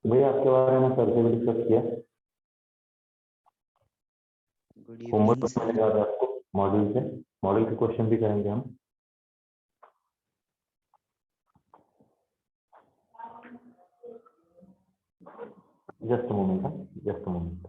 वही आपके बारे में सर से भी डिस्कस किया। Good homework evening sir. मिलेगा आज आपको मॉड्यूल से, मॉड्यूल के क्वेश्चन भी करेंगे हम। Just moment, just moment.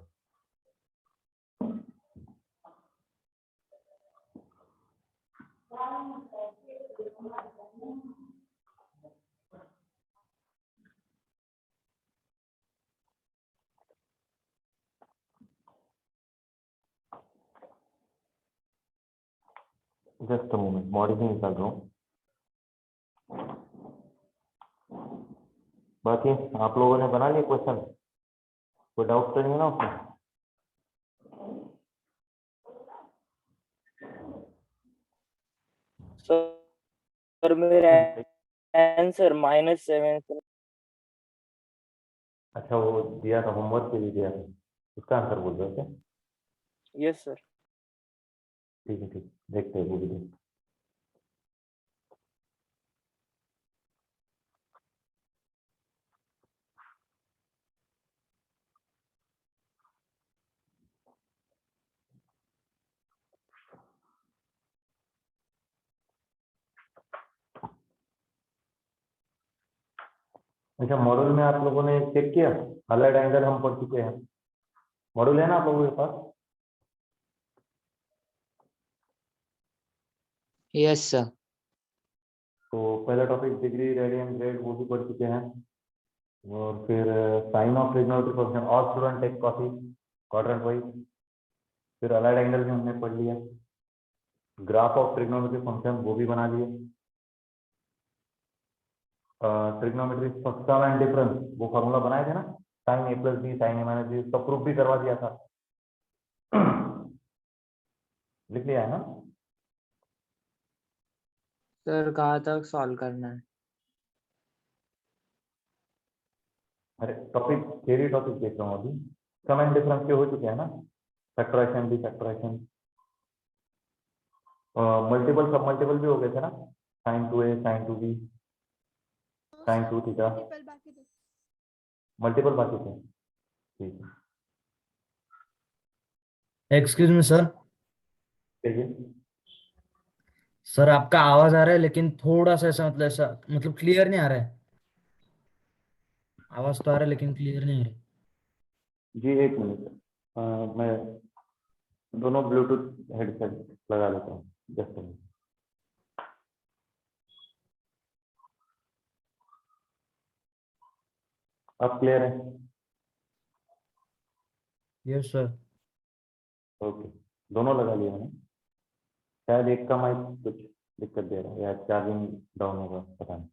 Just moment, module से निकाल रहा हूँ। बाकी आप लोगों ने बना लिया क्वेश्चन? कोई डाउट तो नहीं है ना उसमें? सर मेरा आंसर -7। अच्छा, वो दिया था होमवर्क के लिए दिया था, उसका आंसर बोल रहे हो क्या? Yes sir. ठीक है, ठीक, देखते हैं वो भी देखते हैं। अच्छा, मॉड्यूल में आप लोगों ने चेक किया? अलाइड एंगल हम पढ़ चुके हैं। मॉड्यूल है ना आप लोगों के पास? Yes sir. तो पहला टॉपिक डिग्री, रेडियन, ग्रेड वो भी पढ़ चुके हैं। और फिर साइन ऑफ ट्रिग्नोमेट्रिक फंक्शन, और student take copy, quadrant wise. फिर अलाइड एंगल भी हमने पढ़ लिया। ग्राफ ऑफ ट्रिग्नोमेट्रिक फंक्शन वो भी बना लिए। ट्रिग्नोमेट्रिक सम एंड डिफरेंस वो फॉर्मूला बनाए थे ना, साइन ए प्लस बी साइन ए माइनस बी, उसका प्रूफ भी करवा दिया था। लिख लिया है ना? सर कहाँ तक सॉल्व करना है? अरे टॉपिक, थ्योरी टॉपिक देख रहा हूँ अभी। सम एंड डिफरेंस के हो चुके हैं ना, फैक्टराइजेशन भी, फैक्टराइजेशन, मल्टीपल सब मल्टीपल भी हो गए थे ना, sine 2a sine 2b sine 2 theta, multiple बाकी थे। ठीक है, एक्सक्यूज मी सर। देखिए सर आपका आवाज आ रहा है लेकिन थोड़ा सा ऐसा मतलब क्लियर नहीं आ रहा है। आवाज तो आ रहा है लेकिन क्लियर नहीं आ रहा है। जी, एक मिनट, मैं दोनों ब्लूटूथ हेडसेट लगा लेता हूँ, जस्ट मिनट। अब क्लियर है? Yes sir. ओके, दोनों लगा लिया मैंने। शायद एक का माइक कुछ दिक्कत दे रहा है या चार्जिंग डाउन होगा, पता नहीं।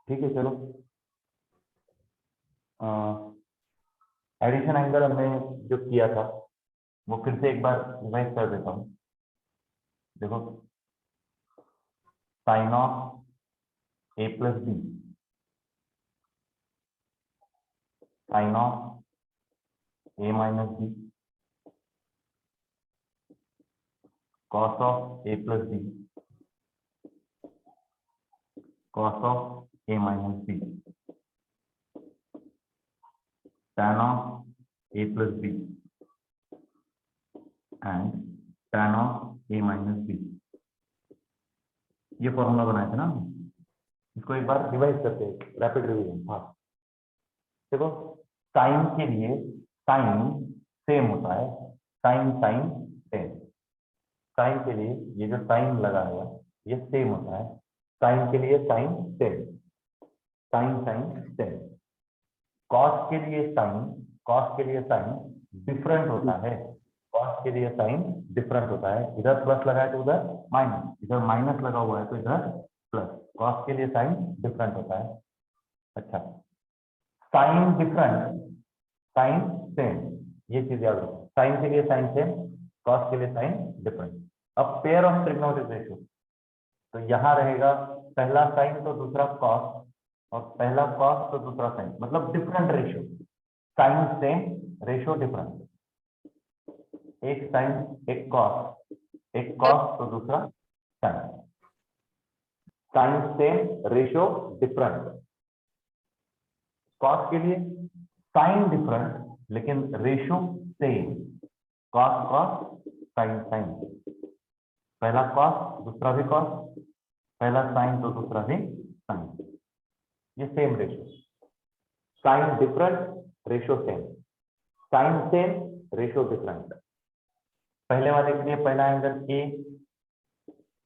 ठीक है, चलो। एडिशन एंगल हमने जो किया था वो फिर से एक बार रिवाइज कर देता हूँ। देखो, sine of A plus B, sine of A minus B, cos of A plus B, cos of A minus B, tan of A plus B and tan of A minus B. ये formula बनाया था ना, इसको एक बार revise करते हैं, rapid revision. हाँ, देखो, साइन के लिए साइन सेम होता है, साइन साइन सेम। साइन के लिए ये जो साइन लगा है ये सेम होता है, साइन के लिए sine same, sine sine same. Cos के लिए साइन, कॉस के लिए साइन डिफरेंट होता है, कॉस के लिए साइन डिफरेंट होता है। इधर प्लस लगा है तो उधर माइनस, इधर माइनस लगा हुआ है तो इधर प्लस। कॉस के लिए साइन डिफरेंट होता है। अच्छा, साइन डिफरेंट, साइन सेम, ये चीज याद रखो। साइन के लिए साइन सेम, कॉस के लिए साइन डिफरेंट। अब पेयर ऑफ ट्रिग्नोमेट्रिक रेशियो, तो यहाँ रहेगा पहला साइन तो दूसरा कॉस, और पहला कॉस तो दूसरा साइन, मतलब different ratio. Sine same, ratio different. एक साइन एक कॉस, एक कॉस तो दूसरा sine. Sine same ratio different. Cos के लिए साइन डिफरेंट लेकिन ratio same, cos cos sine sine, पहला कॉस दूसरा भी कॉस, पहला साइन तो दूसरा भी साइन, ये same ratio. Sine different ratio same, sine same ratio different. पहले वाले के लिए पहला एंगल ए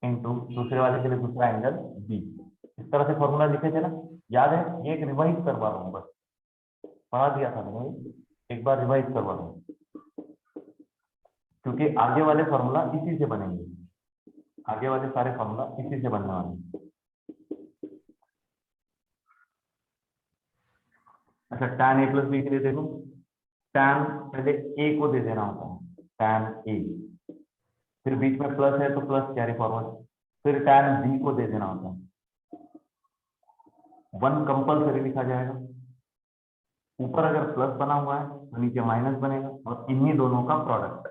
इंटू दूसरे वाले के लिए दूसरा एंगल बी, इस तरह से फॉर्मूला लिखे थे ना, याद है? ये एक रिवाइज करवा रहा हूँ, बस पढ़ा दिया था मैंने, एक बार रिवाइज करवा रहा हूँ, क्योंकि आगे वाले फॉर्मूला इसी से बनेंगे, आगे वाले सारे फॉर्मूला इसी से बनने वाले हैं। अच्छा, tan a प्लस बी के लिए देखो, tan पहले a को दे देना होता है, tan a, फिर बीच में प्लस है तो प्लस कैरी फॉरवर्ड, फिर tan b को दे देना होता है। 1 कंपल्सरी लिखा जाएगा, ऊपर अगर प्लस बना हुआ है तो नीचे माइनस बनेगा, और इन्हीं दोनों का प्रोडक्ट,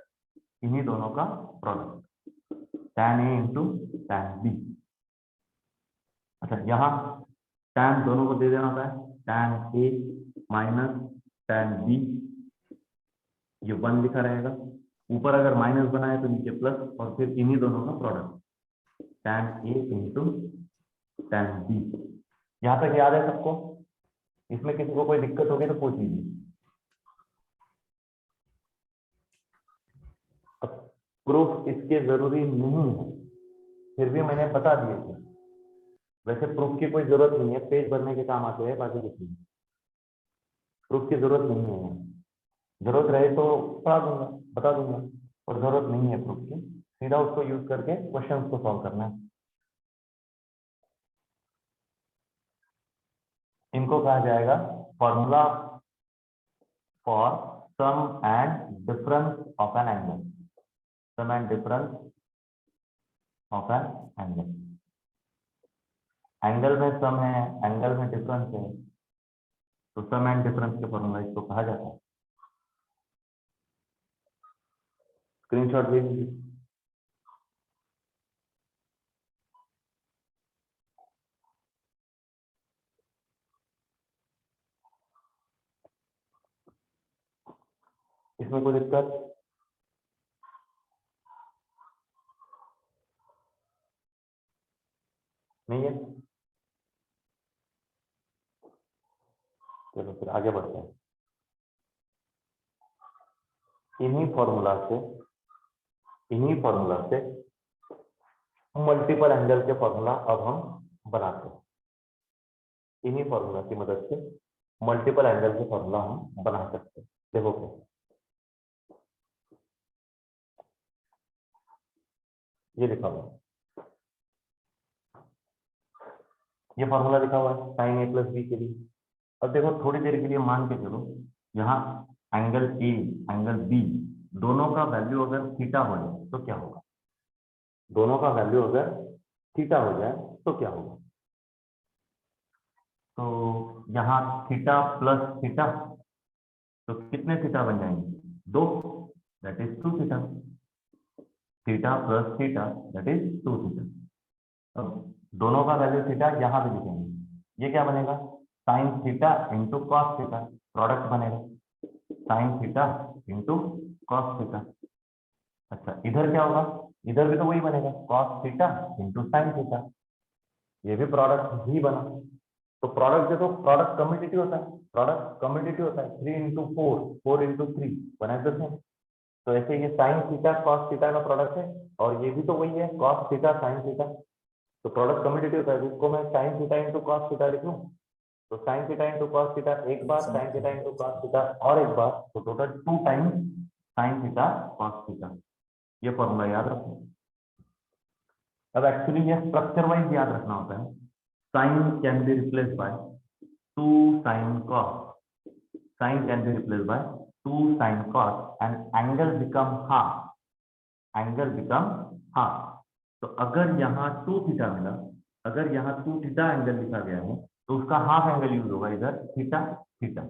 इन्हीं दोनों का product, tan a into tan b। अच्छा, यहाँ tan दोनों को दे देना होता है, tan a minus tan b, ये 1 लिखा रहेगा, ऊपर अगर माइनस बना है तो नीचे प्लस, और फिर इन्हीं दोनों का product, tan a into tan b। यहाँ तक याद है सबको? इसमें किसी को कोई दिक्कत होगी तो पूछ लीजिए। प्रूफ इसके जरूरी नहीं है, फिर भी मैंने बता दिए थे। वैसे प्रूफ की कोई जरूरत नहीं है, पेज भरने के काम आते हैं, बाकी कुछ नहीं। प्रूफ की जरूरत नहीं है, जरूरत रहे तो पढ़ा दूंगा, बता दूंगा, और जरूरत नहीं है प्रूफ की, सीधा उसको यूज करके क्वेश्चंस को सॉल्व करना है। इनको कहा जाएगा formula for sum and difference of an angle, sum and difference of an angle. Angle में सम है, एंगल में डिफरेंस है, तो सम एंड डिफरेंस के फॉर्मूला इसको कहा जाता है। स्क्रीनशॉट ले लीजिए। इसमें कोई दिक्कत? नहीं है? चलो फिर आगे बढ़ते हैं। इन्हीं फॉर्मूला से मल्टीपल एंगल के फॉर्मूला अब हम बनाते हैं। इन्हीं फॉर्मूला की मदद से मल्टीपल एंगल के फॉर्मूला हम बना सकते हैं। देखो क्या, ये लिखा हुआ है, ये फॉर्मूला लिखा हुआ है साइन ए प्लस बी के लिए। अब देखो थोड़ी देर के लिए मान के चलो, यहाँ एंगल ए एंगल बी दोनों का वैल्यू अगर थीटा हो जाए तो क्या होगा? दोनों का वैल्यू अगर थीटा हो जाए तो क्या होगा? तो यहाँ थीटा प्लस थीटा, तो कितने थीटा बन जाएंगे? 2, that is 2 theta. Theta plus theta that is 2 theta. अब दोनों का वैल्यू थीटा यहाँ भी लिखेंगे, ये क्या बनेगा? Sine theta into cos theta, product बनेगा sine theta into cos theta. अच्छा, इधर क्या होगा? इधर भी तो वही बनेगा, cos theta into sine theta, ये भी प्रोडक्ट ही बना। तो प्रोडक्ट देखो, प्रोडक्ट कम्यूटेटिव होता है, प्रोडक्ट कम्यूटेटिव होता है, 3 इंटू 4, 4 इंटू 3 बनाए तो सेम। तो ऐसे ये साइन थीटा कॉस थीटा का प्रोडक्ट है, और ये भी तो वही है, कॉस थीटा साइन थीटा, तो प्रोडक्ट कम्यूटेटिव होता है। इसको मैं sine theta into cos theta लिख लूं, तो sine theta into cos theta एक बार, sine theta into cos theta और एक बार, तो total 2 times sine theta cos theta. ये फॉर्मूला याद रखो। अब एक्चुअली ये स्ट्रक्चर वाइज याद रखना होता है। Sine can be replaced by 2 sin cos, sin can be replaced by 2 sin cos and angle become half। तो अगर यहाँ 2 थीटा मिला, अगर यहाँ 2 थीटा एंगल लिखा गया है तो उसका हाफ एंगल यूज होगा इधर थीटा थीटा।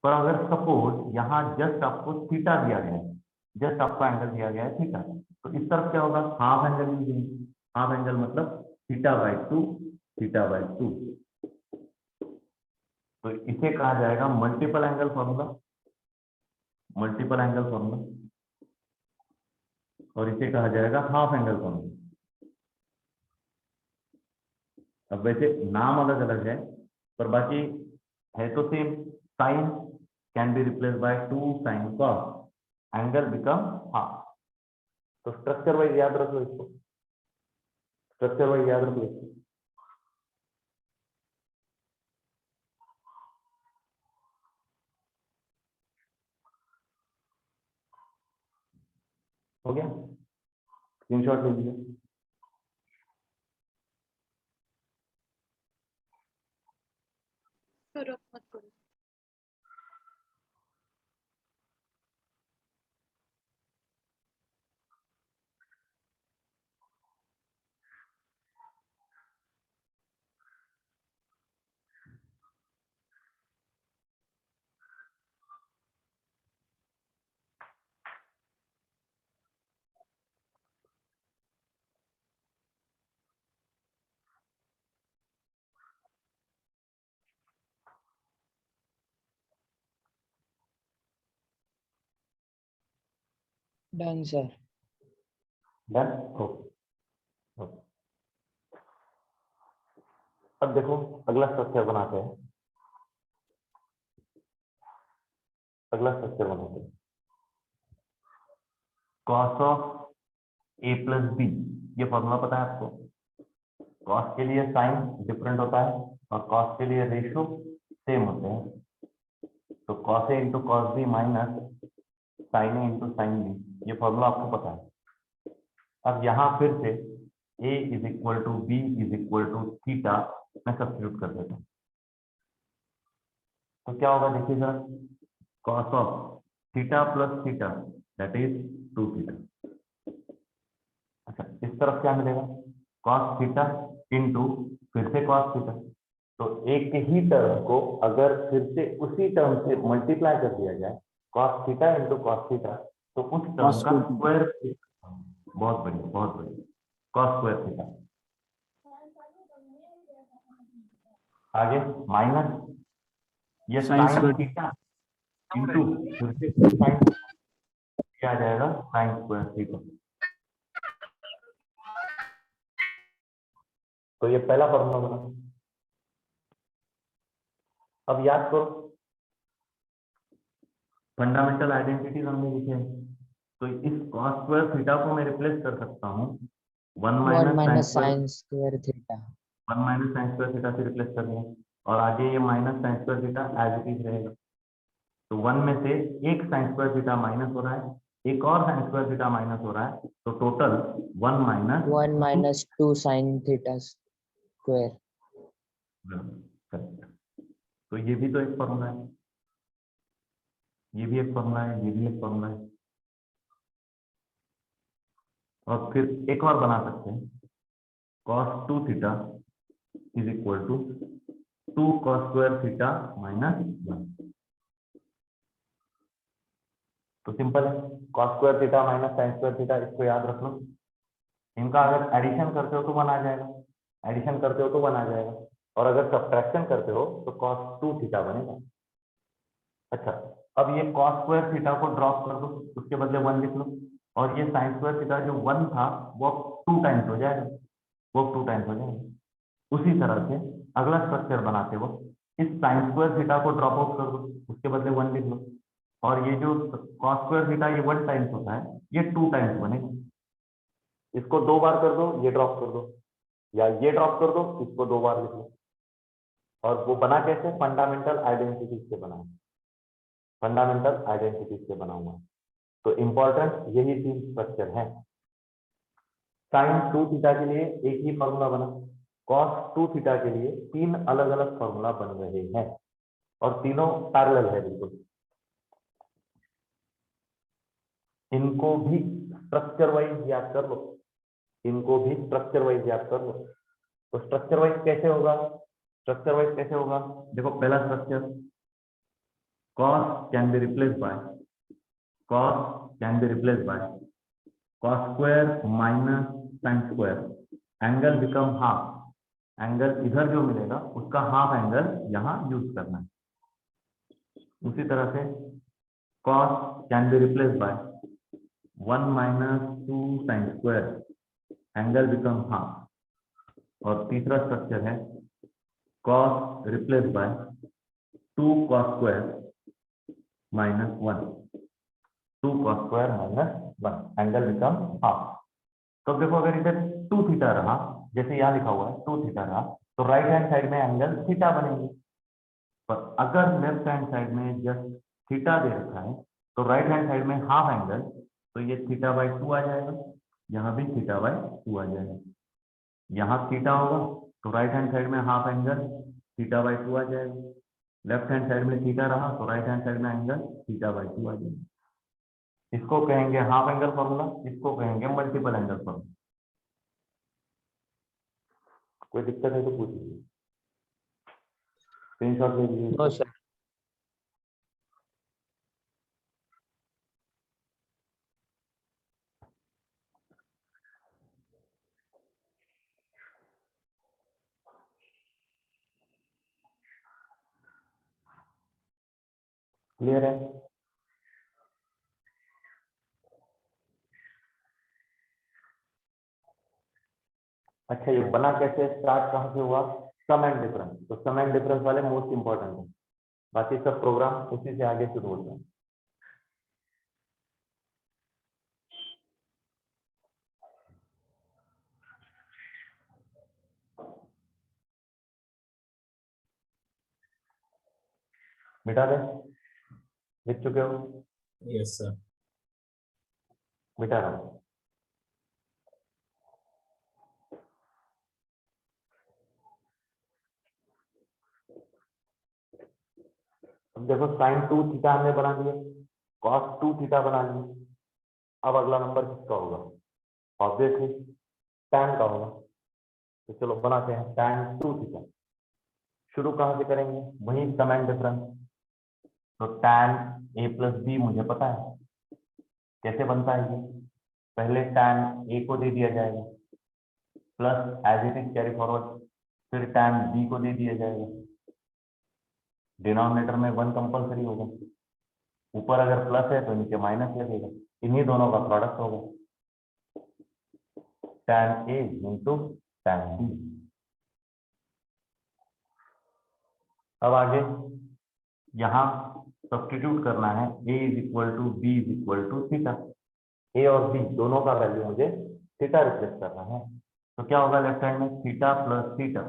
पर अगर सपोज यहाँ जस्ट आपको थीटा दिया गया है जस्ट आपको एंगल दिया गया है थीटा, तो इस तरफ क्या होगा, हाफ एंगल यूज होंगे। हाफ एंगल मतलब θ/2, θ/2। तो इसे कहा जाएगा multiple angle formula, multiple angle formula, और इसे कहा जाएगा हाफ एंगल फॉर्मूला। अब वैसे नाम अलग अलग है, पर बाकी है तो same. Sine can be replace by 2 sin cos, angle become half. तो स्ट्रक्चर वाइज याद रख लो इसको, स्ट्रक्चर वाइज याद रख लो इसको। हो गया, स्क्रीनशॉट ले लीजिए। Done sir. Done, okay. अब देखो अगला स्ट्रक्चर बनाते हैं, अगला स्ट्रक्चर बनाते हैं। cos of a plus B, ये फॉर्मूला पता है आपको। cos के लिए साइन डिफरेंट होता है और cos के लिए रेशियो सेम होते हैं। तो cos a into cos b minus sin a into sin b, ये फॉर्मूला आपको पता है। अब यहाँ फिर से a is equal to B is equal to theta मैं सब्स्टिट्यूट कर देता हूँ। तो क्या होगा देखिए जरा, cos of theta plus theta that is 2 theta. अच्छा, इस तरफ क्या मिलेगा, cos थीटा इंटू फिर से cos थीटा। तो एक ही टर्म को अगर फिर से उसी टर्म से मल्टीप्लाई कर दिया जाए, cos theta into cos theta, तो उस टर्म का स्क्वायर, बहुत बढ़िया बहुत बढ़िया, cos स्क्वायर थीटा। आगे माइनस ये sin थीटा इंटू फिर से sin, क्या आ जाएगा sin स्क्वायर थीटा। तो ये पहला फॉर्मूला बना। अब याद करो फंडामेंटल आइडेंटिटीज हमने लिखे हैं, तो इस cos स्क्वायर थीटा को मैं रिप्लेस कर सकता हूँ 1 1 minus sin square theta. 1 minus sine square theta से रिप्लेस कर दिया, और आगे ये minus sine square theta as it is रहेगा। तो 1 में से एक साइन स्क्वायर थीटा माइनस हो रहा है, एक और साइन स्क्वायर थीटा माइनस हो रहा है, तो total 1 minus 1 minus 2 sin theta square। Correct. तो ये भी तो एक फॉर्मूला है, ये भी एक फॉर्मूला है, ये भी एक फॉर्मूला है। और फिर एक और बना सकते हैं, cos 2 theta is equal to 2 cos square theta minus 1। तो सिंपल है, cos square theta minus sine square theta, इसको याद रख लो। इनका अगर एडिशन करते हो तो 1 आ जाएगा, एडिशन करते हो तो 1 आ जाएगा, और अगर सब्ट्रैक्शन करते हो तो cos 2 थीटा बनेगा। अच्छा, अब ये cos स्क्वायर थीटा को ड्रॉप कर दो, उसके बदले 1 लिख लो, और ये साइन स्क्वायर थीटा जो 1 था वो 2 टाइम्स हो जाएगा, वो 2 टाइम्स हो जाएगा। उसी तरह से अगला स्ट्रक्चर बनाते हो, इस साइन स्क्वायर थीटा को ड्रॉप आउट कर दो, उसके बदले 1 लिख लो, और ये जो cos स्क्वायर थीटा ये 1 टाइम्स होता है, ये 2 टाइम्स बनेगा। इसको 2 बार कर दो, ये ड्रॉप कर दो, या ये ड्रॉप कर दो, इसको 2 बार लिख लो। और वो बना कैसे, फंडामेंटल आइडेंटिटी से बना, फंडामेंटल आइडेंटिटी से बना हुआ। तो इंपॉर्टेंट यही 3 स्ट्रक्चर है। साइन 2 थीटा के लिए एक ही फॉर्मूला बना, cos 2 थीटा के लिए 3 अलग अलग फॉर्मूला बन रहे हैं, और तीनों पैरेलल है बिल्कुल। इनको भी स्ट्रक्चर वाइज याद कर लो, इनको भी स्ट्रक्चर वाइज याद कर लो। तो स्ट्रक्चर वाइज कैसे होगा, स्ट्रक्चर वाइज कैसे होगा, देखो पहला structure cos can be replace bye cos can be replace bye cos square minus sin square, angle become half, angle इधर जो मिलेगा उसका हाफ एंगल यहाँ यूज करना है। उसी तरह से cos can be replace bye 1 minus 2 sin square, angle become half. और तीसरा स्ट्रक्चर है cos replace by 2 cos square minus 1, 2 cos square minus 1, angle become half. तो देखो अगर इधर 2 थीटा रहा, जैसे यहाँ लिखा हुआ है 2 थीटा रहा, तो राइट हैंड साइड में एंगल थीटा बनेंगे। पर अगर लेफ्ट हैंड साइड में जस्ट थीटा दे रखा है, तो राइट हैंड साइड में हाफ एंगल, तो ये थीटा बाई 2 आ जाएगा, यहाँ भी थीटा बाई 2 आ जाएगा। यहाँ थीटा होगा तो राइट हैंड साइड में हाफ एंगल थीटा बाई 2 आ जाएगा। लेफ्ट हैंड साइड में थीटा रहा तो राइट हैंड साइड में एंगल थीटा बाई 2 आ जाएगा। इसको कहेंगे हाफ एंगल फॉर्मूला, इसको कहेंगे मल्टीपल एंगल फॉर्मूला। कोई दिक्कत है तो पूछिए, स्क्रीनशॉट ले लीजिए नो इसका। सर। क्लियर है? अच्छा, ये बना कैसे, स्टार्ट कहाँ से हुआ? सम एंड डिफरेंस। तो सम एंड डिफरेंस वाले मोस्ट इंपॉर्टेंट है, बाकी सब प्रोग्राम उसी से आगे शुरू होता है। मिटा दे, लिख चुके हो? Yes sir. मिटा रहा हूं। अब देखो साइन 2 थीटा हमने बना दिया, कॉस 2 थीटा बना लिया। अब अगला नंबर किसका होगा? ऑब्वियसली tan का होगा। तो चलो बनाते हैं tan 2 थीटा। शुरू कहाँ से करेंगे? वही सम एंड डिफरेंस। तो tan a प्लस बी मुझे पता है कैसे बनता है ये। पहले tan a को दे दिया जाएगा plus as it is carry forward, फिर tan b को दे दिया जाएगा। डिनोमिनेटर में 1 कंपलसरी होगा, ऊपर अगर प्लस है तो नीचे माइनस लगेगा, इन्हीं दोनों का प्रोडक्ट होगा tan a into tan b। अब आगे यहाँ सब्स्टिट्यूट करना है, a is equal to B is equal to theta. A और बी दोनों का वैल्यू मुझे थीटा रिप्लेस करना है। तो क्या होगा लेफ्ट हैंड में? Theta plus theta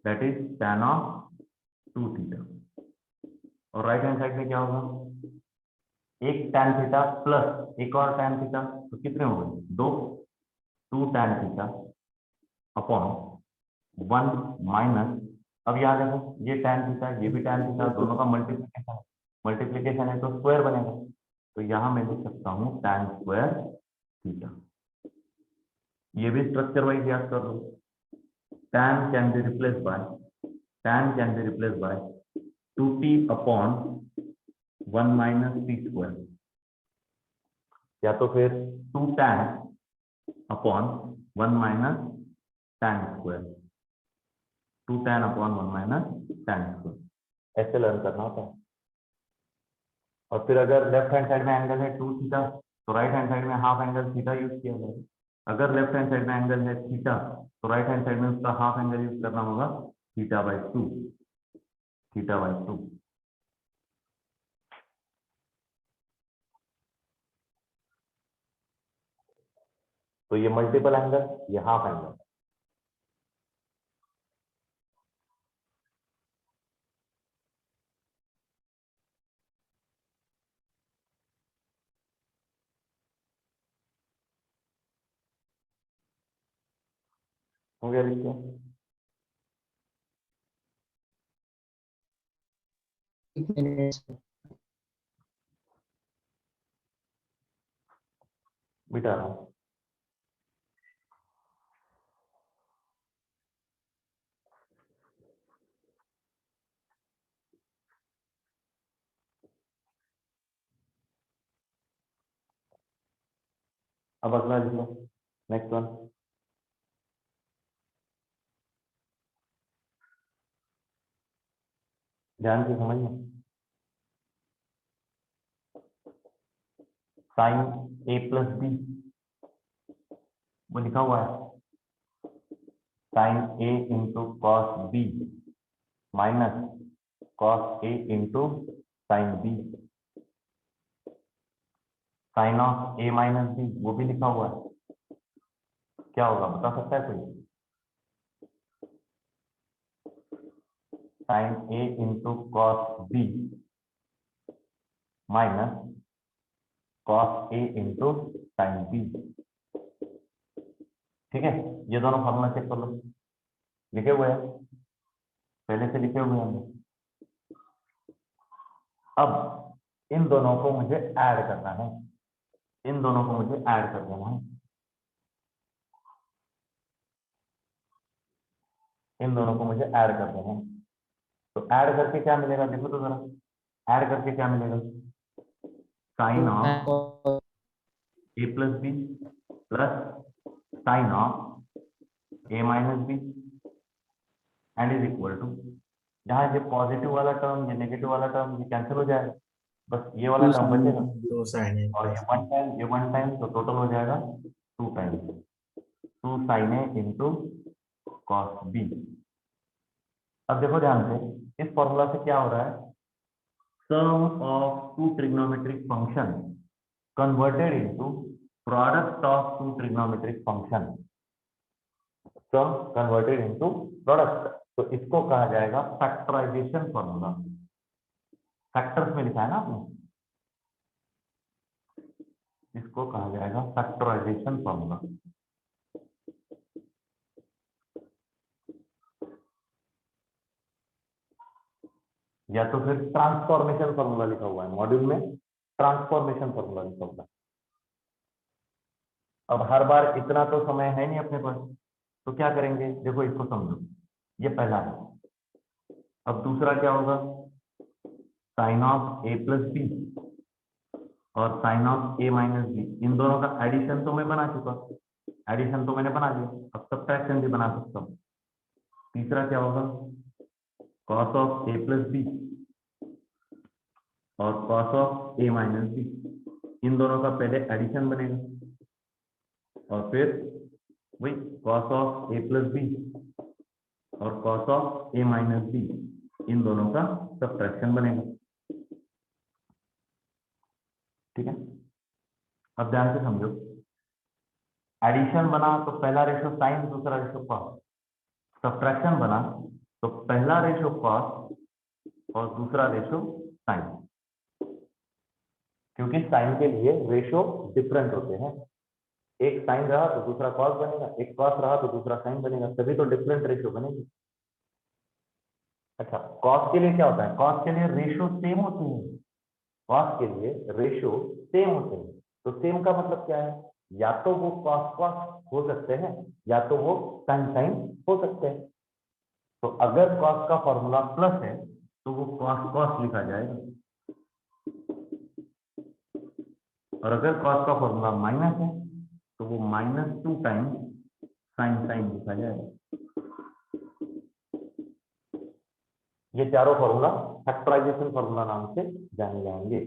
that is tan of 2 theta. और राइट हैंड साइड में क्या होगा? एक tan थीटा प्लस एक और tan थीटा, तो कितने हो गए? 2, 2 tan थीटा अपॉन 1 माइनस, अब यहाँ देखो ये tan थीटा ये भी tan थीटा, दोनों का मल्टीप्लीकेशन, मल्टीप्लीकेशन है तो स्क्वायर बनेगा। तो यहाँ मैं लिख सकता हूँ tan स्क्वायर थीटा। ये भी स्ट्रक्चर वाइज याद कर लो। tan can be replace bye 2t upon 1 minus T square, या तो फिर 2 tan upon 1 minus tan square, 2 tan upon 1 minus tan square, ऐसे लर्न करना होता है। और फिर अगर लेफ्ट हैंड साइड में एंगल है 2 थीटा, तो राइट हैंड साइड में हाफ एंगल थीटा यूज किया जाएगा। अगर लेफ्ट हैंड साइड में एंगल है थीटा, तो राइट हैंड साइड में उसका हाफ एंगल यूज करना होगा थीटा बाई 2, थीटा बाई 2। तो ये मल्टीपल एंगल, ये हाफ एंगल। हो गया लिखिए। एक मिनट सर। मिटा रहा हूँ। अब अगला लिख लो, नेक्स्ट वन। ध्यान से समझना, साइन ए प्लस बी वो लिखा हुआ है, sine A into cos B minus cos A into sine B, sine of A minus B वो भी लिखा हुआ है। क्या होगा बता सकता है कोई? Sine A into cos B minus cos A into sine B. ठीक है, ये दोनों फॉर्मूला चेक कर लो, लिखे हुए हैं, पहले से लिखे हुए हैं हमने। अब इन दोनों को मुझे ऐड करना है, इन दोनों को मुझे ऐड कर देना है, इन दोनों को मुझे ऐड कर देना है। तो ऐड करके क्या मिलेगा देखो तो जरा, ऐड करके क्या मिलेगा? Sine of A plus B plus sine of A minus B and is equal to, जहां ये पॉजिटिव वाला टर्म ये नेगेटिव वाला टर्म ये कैंसिल हो जाएगा, बस ये वाला टर्म बचेगा और ये वन टाइम तो टोटल हो जाएगा 2 time, 2 sign A into cos B. अब देखो ध्यान से, इस फॉर्मूला से क्या हो रहा है, sum of 2 trigonometric function converted into product of 2 trigonometric function, sum converted into product, तो इसको कहा जाएगा फैक्टराइजेशन फॉर्मूला। फैक्टर्स में लिखा है ना आपने, इसको कहा जाएगा फैक्टराइजेशन फॉर्मूला। या तो फिर ट्रांसफॉर्मेशन फॉर्मूला लिखा हुआ है मॉड्यूल में, ट्रांसफॉर्मेशन फॉर्मूला लिखा हुआ है। अब हर बार इतना तो समय है नहीं अपने पास, तो क्या करेंगे देखो इसको समझो, ये पहला है। अब दूसरा क्या होगा, sine of A plus B और sine of A minus B, इन दोनों का एडिशन तो मैं बना चुका, एडिशन तो मैंने बना दिया, अब सब्ट्रैक्शन भी बना सकता हूँ। तीसरा क्या होगा, cos of A plus B और cos of A minus B, इन दोनों का पहले एडिशन बनेगा और फिर वही cos of A plus B और cos of A minus B, इन दोनों का सब्ट्रैक्शन बनेगा। ठीक है, अब ध्यान से समझो, एडिशन बना तो पहला रेशो साइन दूसरा रेशो कॉस, सब्ट्रैक्शन बना तो पहला रेशो कॉस और दूसरा रेशो साइन, क्योंकि साइन के लिए रेशो डिफरेंट होते हैं, एक साइन रहा तो दूसरा कॉस बनेगा, एक कॉस रहा तो दूसरा साइन बनेगा, तभी तो डिफरेंट रेशो बनेगी। अच्छा, कॉस के लिए क्या होता है, कॉस के लिए रेशो सेम होती है, कॉस के लिए रेशो सेम होते हैं, तो सेम का मतलब क्या है, या तो वो कॉस कॉस हो सकते हैं या तो वो साइन साइन हो सकते हैं। तो अगर कॉस का फॉर्मूला प्लस है तो वो कॉस कॉस लिखा जाएगा, और अगर कॉस का फॉर्मूला माइनस है तो वो -2 टाइम्स साइन साइन लिखा जाएगा। ये चारों फॉर्मूला फैक्टराइजेशन फॉर्मूला नाम से जाने जाएंगे।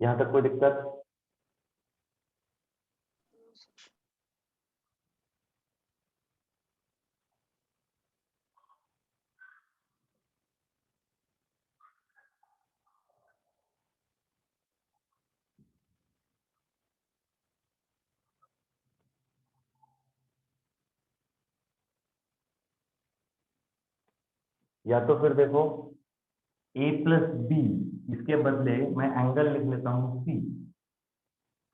यहां तक कोई दिक्कत? या तो फिर देखो a प्लस बी, इसके बदले मैं एंगल लिख लेता हूं c,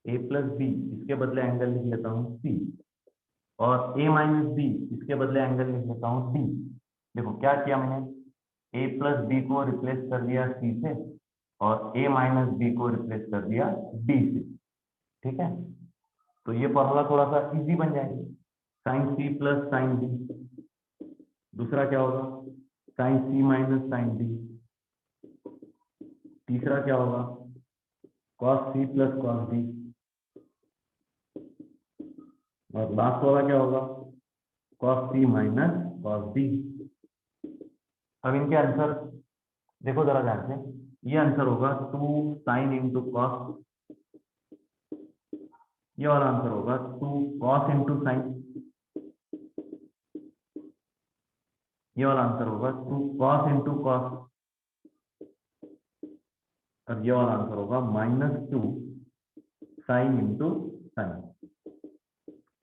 a प्लस बी इसके बदले एंगल लिख लेता हूं c, और a माइनस बी इसके बदले एंगल लिख लेता हूं d। देखो क्या किया मैंने, a प्लस बी को रिप्लेस कर दिया c से और a माइनस बी को रिप्लेस कर दिया d से, ठीक है। तो ये फॉर्मूला थोड़ा सा इजी बन जाएगा, sine C plus sine D. दूसरा क्या होगा, sine C minus sine D. तीसरा क्या होगा, cos C plus cos D. और लास्ट वाला क्या होगा, cos C minus cos D. अब इनके आंसर देखो जरा ध्यान से, ये आंसर होगा 2 साइन इंटू कॉस, ये वाला आंसर होगा 2 कॉस इंटू साइन, ये वाला आंसर होगा 2 कॉस इंटू कॉस, और ये वाला आंसर होगा -2 sine into sine,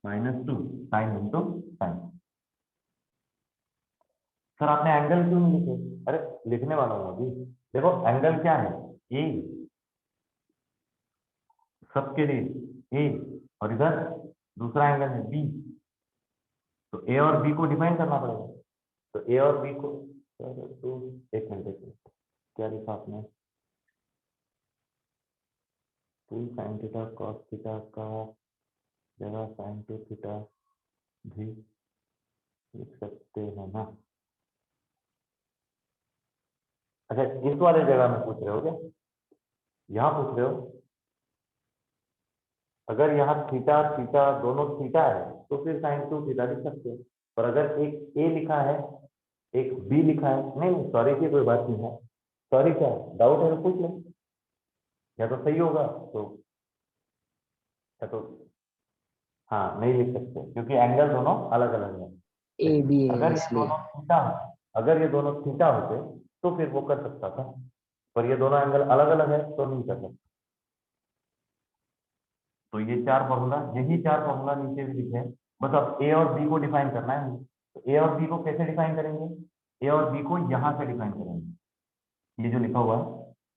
-2 sine into sine. Sir आपने एंगल क्यों नहीं लिखे? अरे लिखने वाला हूँ अभी। देखो एंगल क्या है, ए, सबके लिए ए, और इधर दूसरा एंगल है बी। तो ए और बी को डिफाइन करना पड़ेगा। तो ए और बी को, तो एक मिनट, क्या लिखा आपने, 2 साइन थीटा कॉस थीटा का जगह साइन 2 थीटा भी लिख सकते हैं ना? अच्छा इस वाले जगह में पूछ रहे हो क्या, यहाँ पूछ रहे हो? अगर यहाँ थीटा थीटा दोनों थीटा है तो फिर साइन 2 थीटा लिख सकते हो। पर अगर एक ए लिखा है एक बी लिखा है, नहीं सॉरी की कोई बात नहीं है, सॉरी क्या है, डाउट है तो पूछ ले, या तो सही होगा तो, या तो हाँ नहीं लिख सकते क्योंकि एंगल दोनों अलग अलग है। ए बी है अगर ये इसलिए। दोनों थीटा, अगर ये दोनों थीटा होते तो फिर वो कर सकता था, पर ये दोनों एंगल अलग अलग है तो नहीं कर सकता। तो ये चार फॉर्मूला, यही चार फॉर्मूला नीचे भी लिखे हैं, बस अब ए और बी को डिफाइन करना है हमें। तो ए और बी को कैसे डिफाइन करेंगे, ए और बी को यहाँ से डिफाइन करेंगे, ये जो लिखा हुआ है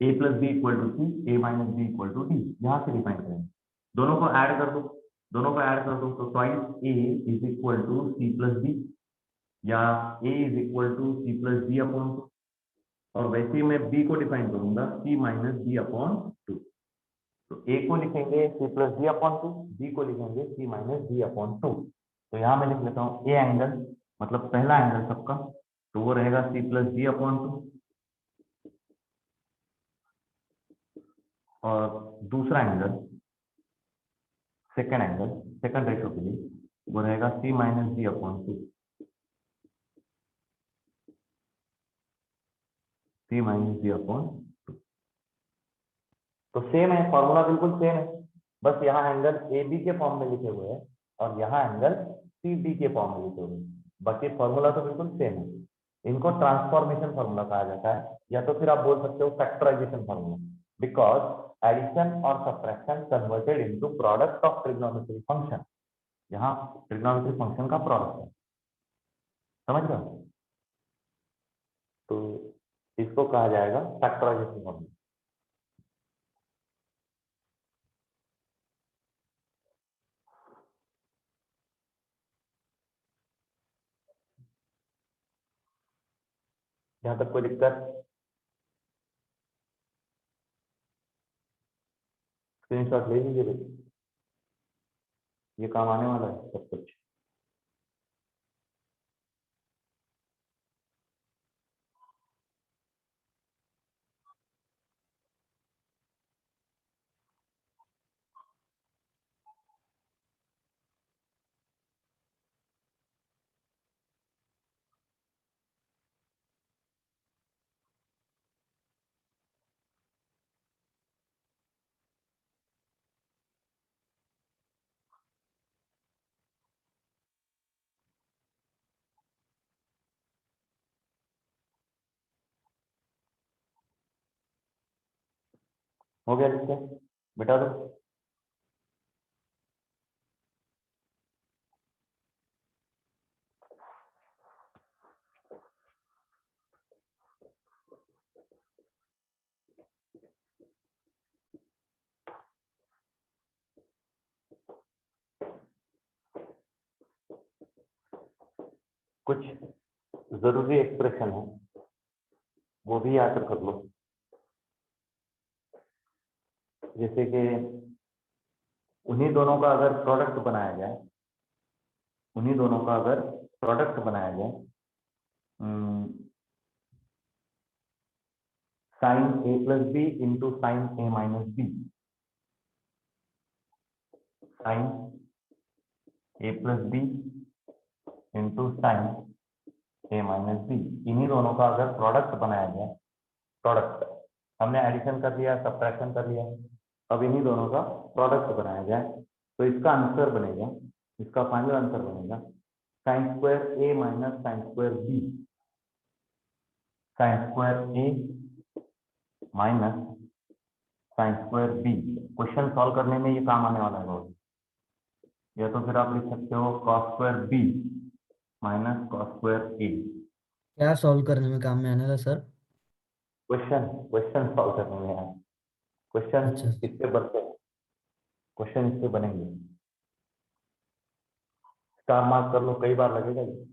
A plus B equal to C, A minus B equal to D, यहाँ से डिफाइन करेंगे। दोनों को ऐड कर दो, दोनों को ऐड कर दो तो twice A is equal to C plus B, या A is equal to C plus B upon 2, और वैसे ही मैं बी को डिफाइन करूंगा सी माइनस बी अपॉन 2। तो ए को लिखेंगे C plus B upon 2, B को लिखेंगे सी माइनस बी अपॉन 2। तो यहाँ मैं लिख लेता हूँ ए एंगल, मतलब पहला एंगल सबका, तो वो रहेगा सी प्लस बी अपॉन 2, और दूसरा angle, second angle, second ratio के लिए वो रहेगा सी माइनस बी अपॉन 2, सी माइनस बी अपॉन 2। तो सेम है, फॉर्मूला बिल्कुल सेम है, बस यहाँ एंगल ए बी के फॉर्म में लिखे हुए हैं और यहाँ एंगल सी डी के फॉर्म में लिखे हुए हैं, बाकी फॉर्मूला तो बिल्कुल सेम है। इनको ट्रांसफॉर्मेशन फॉर्मूला कहा जाता है, या तो फिर आप बोल सकते हो फैक्टराइजेशन फॉर्मूला, बिकॉज एडिशन और subtraction converted into product of trigonometry function. यहाँ ट्रिग्नोमेट्री फंक्शन का प्रोडक्ट है, समझ रहे हो? तो इसको कहा जाएगा फैक्टराइजेशन फॉर्मूला। यहाँ तक कोई दिक्कत? स्क्रीनशॉट ले लीजिए बेटा, ये काम आने वाला है सब कुछ। हो गया लिखते, बेटा दो। कुछ जरूरी एक्सप्रेशन है वो भी याद कर लो। जैसे कि उन्हीं दोनों का अगर प्रोडक्ट बनाया जाए, उन्हीं दोनों का अगर प्रोडक्ट बनाया जाए, साइन ए प्लस बी इंटू साइन ए माइनस बी, साइन ए प्लस बी इंटू साइन ए माइनस बी, इन्हीं दोनों का अगर प्रोडक्ट बनाया जाए, प्रोडक्ट हमने एडिशन कर लिया, सब्ट्रैक्शन कर लिया, अब इन्हीं दोनों का प्रोडक्ट बनाया जाए तो इसका आंसर बनेगा, इसका फाइनल आंसर बनेगा sine square A minus sine square B, sine square A minus sine square B. Question solve करने में ये काम आने वाला है बहुत, या तो फिर आप लिख सकते हो cos square B minus cos square A. क्या सॉल्व करने में काम में आने वाला सर? क्वेश्चन क्वेश्चन सॉल्व करने में है, क्वेश्चन अच्छा इससे बनते हैं, क्वेश्चन इससे बनेंगे। स्टार मार्क कर लो, कई बार लगेगा ये।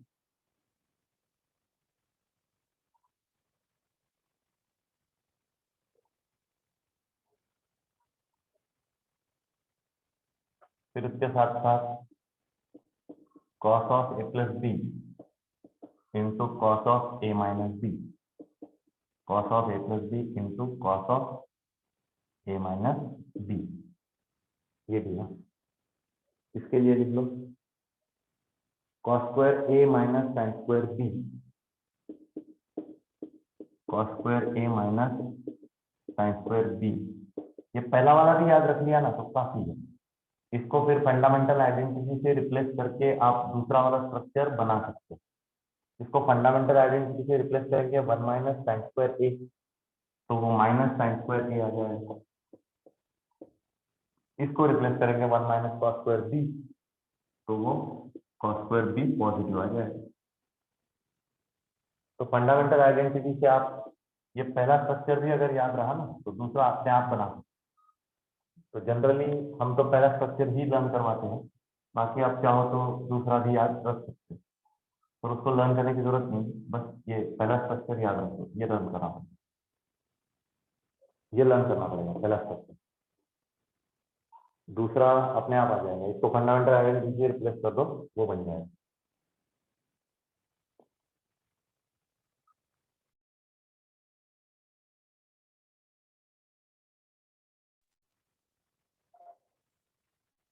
फिर उसके साथ साथ cos of A plus B into cos of A minus B, cos of A plus B into cos of A minus B, ये दिया। इसके लिए लिख लो cos square A minus sine square B, cos square A minus sine square B. ये पहला वाला भी याद रख लिया ना तो काफी है। इसको फिर फंडामेंटल आइडेंटिटी से रिप्लेस करके आप दूसरा वाला स्ट्रक्चर बना सकते हो। इसको फंडामेंटल आइडेंटिटी से रिप्लेस करेंगे 1 माइनस साइन स्क्वायर ए, तो वो माइनस साइन स्क्वायर ए आ जाएगा। इसको रिप्लेस करेंगे 1 माइनस कॉस स्क्वायर बी, तो वो कॉस स्क्वायर बी पॉजिटिव आ जाएगा। तो फंडामेंटल आइडेंटिटी से आप ये पहला स्ट्रक्चर भी अगर याद रहा ना तो दूसरा अपने आप बना सकते। तो जनरली हम तो पहला स्ट्रक्चर ही लर्न करवाते हैं, बाकी आप चाहो तो दूसरा भी याद रख सकते हो, और उसको लर्न करने की जरूरत नहीं, बस ये पहला स्ट्रक्चर याद रखो, ये लर्न करना पड़ेगा, ये लर्न करना पड़ेगा पहला स्ट्रक्चर, दूसरा अपने आप आ जाएगा। इसको फंडामेंटल आइडेंटिटी से रिप्लेस कर दो, वो बन जाएगा।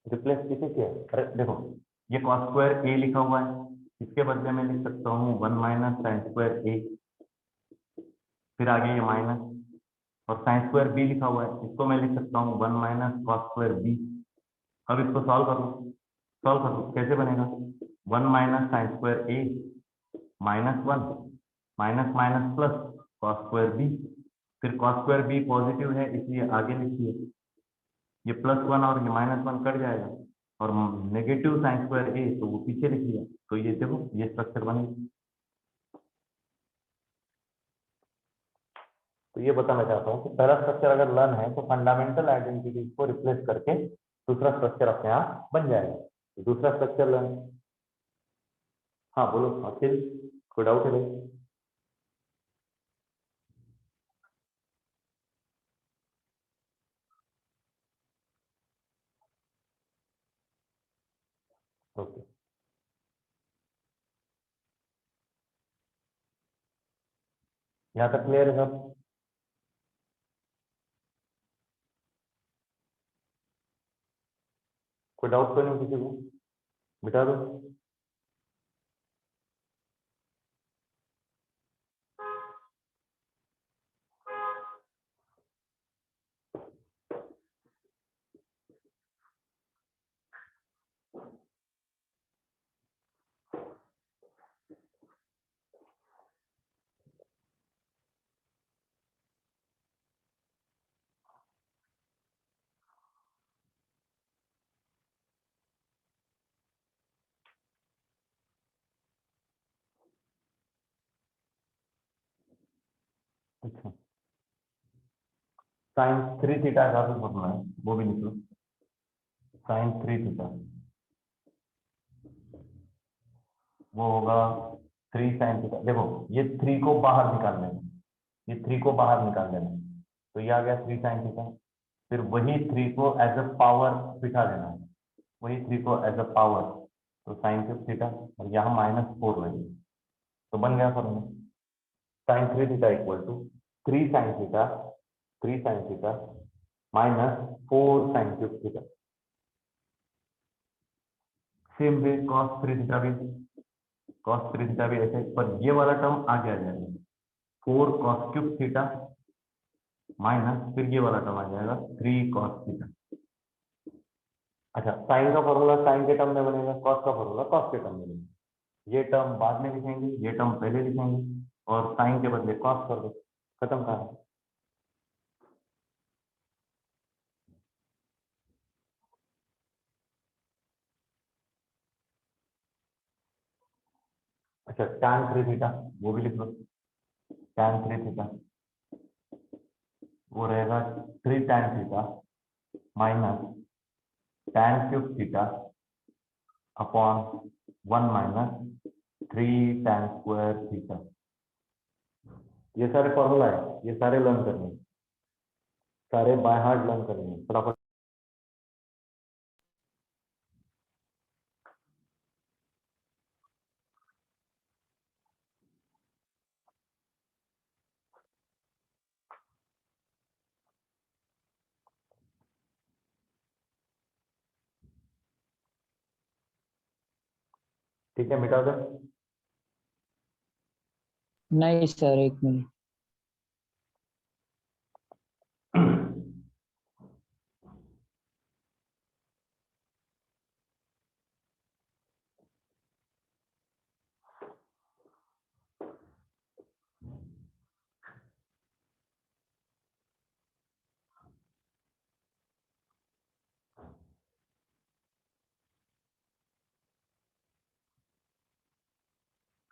रिप्लेस किसे किया? अरे देखो, ये कॉस स्क्वायर ए लिखा हुआ है, इसके बदले में लिख सकता हूँ 1 माइनस साइन स्क्वायर ए, फिर आगे ये माइनस, और साइन स्क्वायर बी लिखा हुआ है, इसको मैं लिख सकता हूँ 1 माइनस कॉस स्क्वायर बी। अब इसको सॉल्व कर लो, सॉल्व कर लो, कैसे बनेगा? 1 minus sine square A minus 1 minus minus plus cos square B, फिर कॉस स्क्वायर बी पॉजिटिव है इसलिए आगे लिखिए, ये +1 और ये -1 कट जाएगा, और नेगेटिव साइन स्क्वायर ए तो वो पीछे लिख लिया, तो ये देखो ये स्ट्रक्चर बनेगा। तो ये बताना चाहता हूँ कि पहला स्ट्रक्चर अगर लर्न है तो फंडामेंटल आइडेंटिटी को रिप्लेस करके दूसरा स्ट्रक्चर अपने आप बन जाएगा। तो दूसरा स्ट्रक्चर लर्न, हाँ बोलो अखिल, कोई डाउट है भाई? ओके, यहाँ तक क्लियर है सब? कोई डाउट तो नहीं किसी को? बिठा दो। अच्छा, साइन 3 थीटा का भी फॉर्मूला है, वो भी लिख लो। साइन 3 थीटा वो होगा 3 साइन थीटा। देखो ये 3 को बाहर निकाल लेना, ये 3 को बाहर निकाल लेना, तो ये आ गया 3 साइन थीटा। फिर वही 3 को एज अ पावर बिठा देना है, वही 3 को एज अ पावर, तो साइन क्यूब थीटा, और यहाँ -4 लगेगा, तो बन गया formula sine 3 theta equal to 3 sine theta -4 sine cube theta. Same way cos 3 theta भी ऐसे, पर ये वाला टर्म आगे आ जाएगा, 4 cos क्यूब थीटा माइनस फिर ये वाला टर्म आ जाएगा 3 cos थीटा। अच्छा, साइन का फॉर्मूला साइन के टर्म में बनेगा, कॉस का फॉर्मूला कॉस के टर्म में बनेगा। ये टर्म बाद में लिखेंगे, ये टर्म पहले लिखेंगे, और साइन के बदले कॉस कर दो, खत्म कहानी। अच्छा, tan 3 थीटा वो भी लिख लो, tan 3 थीटा वो रहेगा 3 tan theta minus tan cube theta upon 1 minus 3 tan square theta. ये सारे फॉर्मूला है, ये सारे लर्न करने हैं, सारे बाय हार्ट लर्न करने हैं फटाफट। ठीक है, मिटा दे। नहीं सर, 1 मिनट।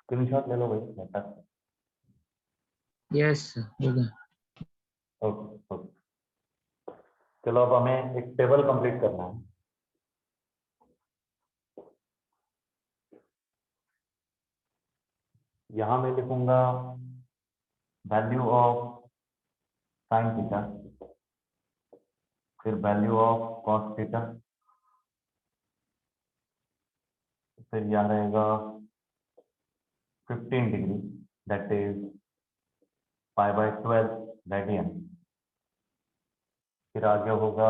स्क्रीनशॉट ले लो भाई बेटा। यस सर, हो गया। ओके ओके, चलो अब हमें एक टेबल कंप्लीट करना है। यहाँ मैं लिखूंगा वैल्यू ऑफ साइन थीटा, फिर वैल्यू ऑफ कॉस थीटा, फिर यहाँ रहेगा 15 डिग्री दैट इज π/12 रेडियन, फिर आगे होगा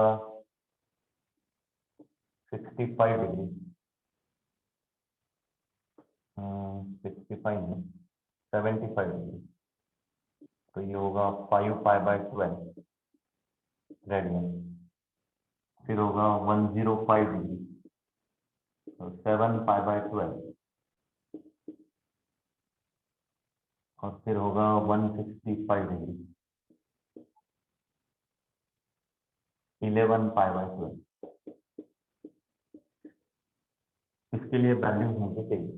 65 डिग्री, 65 में 75 डिग्री, तो ये होगा 5 π/12 रेडियन, फिर होगा 105 डिग्री, तो 7 π/12, और फिर होगा 165 डिग्री, 11 π/12। इसके लिए वैल्यू होनी चाहिए।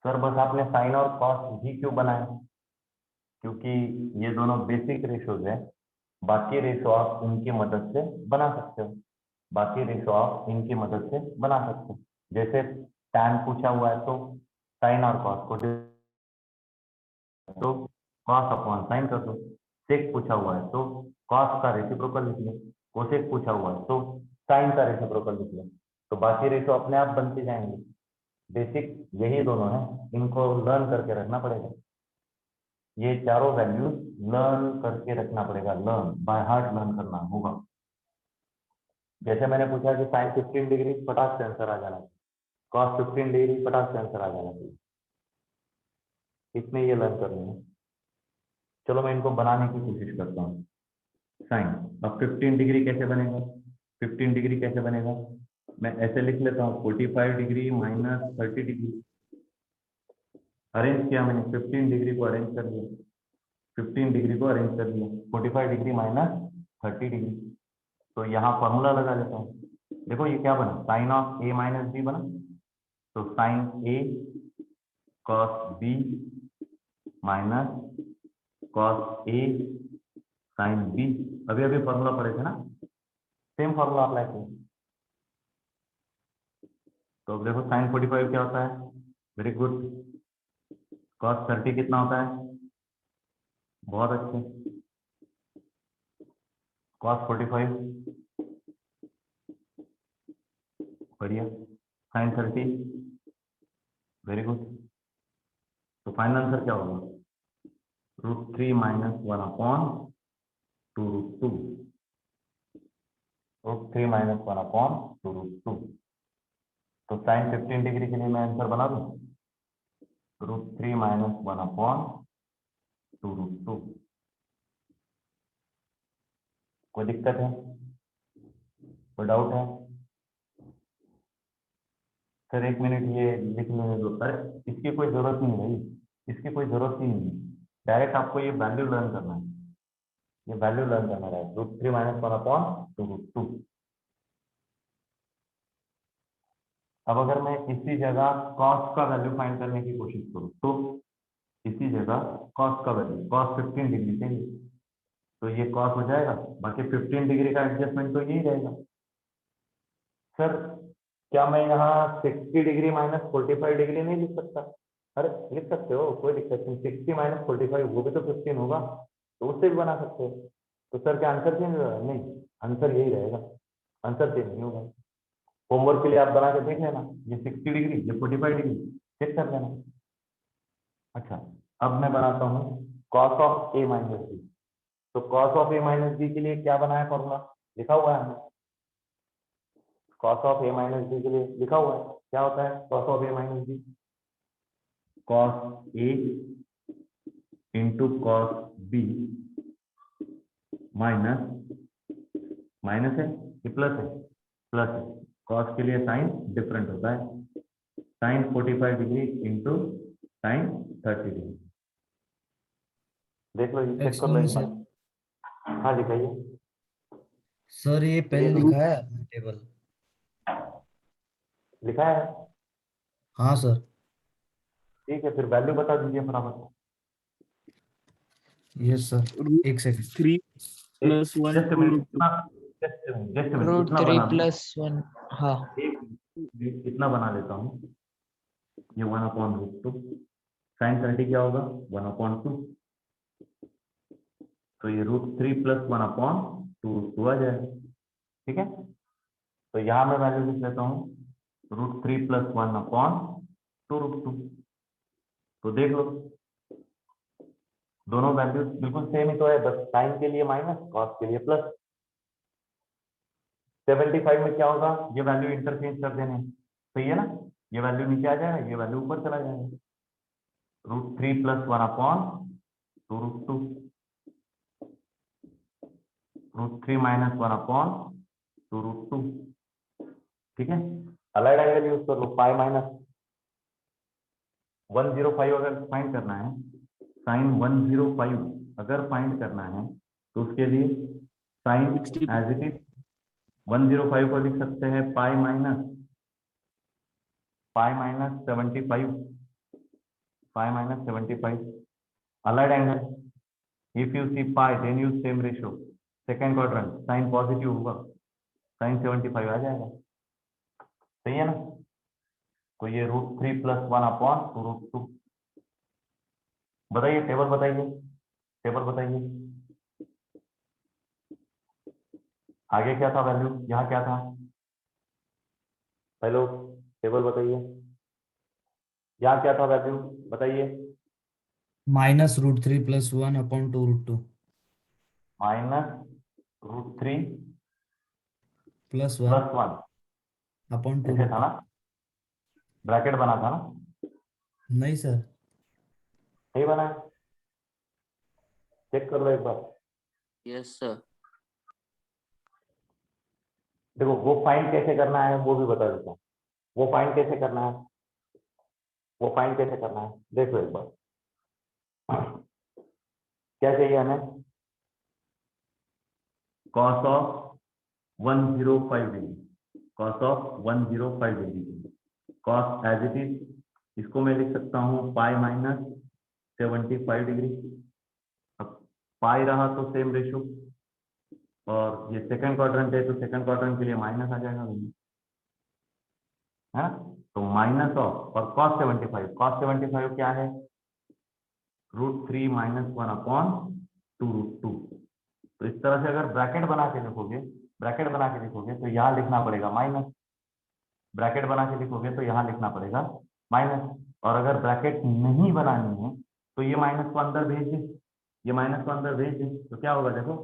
सर बस आपने साइन और कॉस ही क्यों बनाए, क्योंकि ये दोनों बेसिक रेशोज है, बाकी रेशो आप इनकी मदद से बना सकते हो, बाकी रेशो आप इनकी मदद से बना सकते हो। जैसे tan पूछा हुआ है तो साइन और कॉस को तो कॉस अपॉन साइन कर दो, सेक पूछा हुआ है तो कॉस का रेसिप्रोकल लिख लो, कोसेक पूछा हुआ है तो साइन का रेसिप्रोकल लिख लो, तो बाकी रेशो अपने आप बनते जाएंगे। बेसिक यही दोनों है, इनको लर्न करके रखना पड़ेगा, ये चारों वैल्यूज लर्न करके रखना पड़ेगा, लर्न बाय हार्ट लर्न करना होगा। जैसे मैंने पूछा कि साइन 15 डिग्री फटाक से आंसर आ जाना चाहिए, कॉस 15 डिग्री फटाक से आंसर आ जाना चाहिए, इसमें ये लर्न करनी है। चलो मैं इनको बनाने की कोशिश करता हूँ। साइन, अब 15 डिग्री कैसे बनेगा, 15 डिग्री कैसे बनेगा, मैं ऐसे लिख लेता हूँ 45 डिग्री माइनस 30 डिग्री, अरेंज किया मैंने, 15 डिग्री को अरेंज कर दिया, 15 डिग्री को अरेंज कर दिया, 45 डिग्री माइनस 30 डिग्री, तो यहाँ फॉर्मूला लगा लेता हूँ। देखो ये क्या बना, sine of A minus B बना, तो sine A cos B minus cos A sine B, अभी अभी फॉर्मूला पढ़े थे ना, सेम फॉर्मूला अप्लाई करो। तो अब देखो साइन 45 क्या होता है, वेरी गुड, कॉस 30 कितना होता है, बहुत अच्छे, cos 45 बढ़िया, sin 30 वेरी गुड। तो फाइनल आंसर क्या होगा? √3 - 1 अपॉन 2√2, √3 - 1 अपॉन 2√2। तो sin 15 डिग्री के लिए मैं आंसर बना दूं, √3 - 1 अपॉन 2√2। कोई दिक्कत है? कोई डाउट है? सर 1 मिनट ये लिखने में दो। अरे इसकी कोई जरूरत नहीं है भाई, इसकी कोई जरूरत ही नहीं है। डायरेक्ट आपको ये वैल्यू लर्न करना है, ये वैल्यू लर्न करना है, √3 - 1 अपॉन 2√2। अब अगर मैं इसी जगह कॉस का वैल्यू फाइंड करने की कोशिश करूं, तो इसी जगह कॉस का वैल्यू, कॉस 15 डिग्री चाहिए, तो ये कॉस हो जाएगा, बाकी 15 डिग्री का एडजस्टमेंट तो यही रहेगा। सर क्या मैं यहाँ 60 डिग्री माइनस 45 डिग्री नहीं लिख सकता? अरे लिख सकते हो, कोई दिक्कत नहीं। 60 - 45 वो भी तो 15 होगा, तो उससे भी बना सकते हो। तो सर क्या आंसर चेंज होगा? नहीं, आंसर यही रहेगा, आंसर चेंज नहीं होगा। होमवर्क के लिए आप बना के देख लेना, ये 60 डिग्री, ये 45 डिग्री, चेक कर लेना। अच्छा, अब मैं बनाता हूँ cos of a minus B. तो cos of a minus B के लिए क्या बनाया फॉर्मूला? लिखा हुआ है हमने, cos of a minus B के लिए लिखा हुआ है। क्या होता है cos of a minus B? Cos a into cos b minus है कि प्लस है? प्लस है। कॉस के लिए साइन डिफरेंट होता है, sine 45 degree into sine 30 degree. देख लो, ये चेक कर लो एक एक्सक्लेमेशन। बार। हाँ लिखाइए। सर ये ये पहले लिखा है आपने टेबल? लिखा है? हाँ सर। ठीक है, फिर वैल्यू बता दीजिए फटाफट। यस सर, रूट एक second. 3 + 1 just 2 minute, √2। Just minute, इतना √3 बना दूं, + 1। हाँ, इतना बना लेता हूँ। ये 1/√2, साइन 30 क्या होगा? 1/2। तो ये √3 + 1/2 आ जाएगा। ठीक है, तो यहाँ मैं वैल्यू लिख लेता हूँ, √3 + 1/2√2। तो देख लो, दोनों वैल्यू बिल्कुल सेम ही तो है, बस साइन के लिए माइनस, कॉस के लिए प्लस। 75 में क्या होगा? ये वैल्यू इंटरचेंज कर देने, सही है ना? ये वैल्यू नीचे आ जाएगा, ये वैल्यू ऊपर चला जाएगा। √3 + 1/2√2, √3 - 1/2√2। ठीक है, अलाइड एंगल यूज कर लो, पाई माइनस 105 अगर फाइंड करना है, साइन 105 अगर फाइंड करना है, तो उसके लिए साइन 60 एज इट इज 105 को लिख सकते हैं pi minus 75, pi minus 75। Allied angle, if you see pi then use same ratio, second quadrant sine positive होगा, साइन 75 आ जाएगा, सही है ना? तो ये √3 + 1/√2। बताइए, टेबल बताइए, टेबल बताइए। आगे क्या था वैल्यू, यहाँ क्या था? हेलो, टेबल बताइए, यहाँ क्या था वैल्यू बताइए? -√3 + 1/2√2 -√3 + + 1, ऐसे था 1/2√2। ना? ब्रैकेट बना था ना? नहीं सर। सही बना है? चेक कर लो एक बार। Yes sir. देखो, वो फाइंड कैसे करना है वो भी बता देता हूँ। वो फाइंड कैसे करना है, वो फाइंड कैसे करना है, देख लो एक बार। क्या चाहिए हमें? Cos of 105 degree, cos of 105 degree, cos as it is, इसको मैं लिख सकता हूँ पाई माइनस 75 डिग्री। अब पाई रहा तो सेम रेशियो, और ये सेकंड क्वाड्रेंट है तो सेकंड क्वाड्रेंट के लिए माइनस आ जाएगा, है ना? तो माइनस ऑफ, और cos 75, cos 75 क्या है? √3 - 1/2√2। तो इस तरह से अगर ब्रैकेट बना के लिखोगे तो यहाँ लिखना पड़ेगा माइनस, ब्रैकेट बना के लिखोगे तो यहाँ लिखना पड़ेगा माइनस। और अगर ब्रैकेट नहीं बनानी है तो ये माइनस को अंदर भेज दे, ये माइनस को अंदर भेज दे, तो क्या होगा देखो,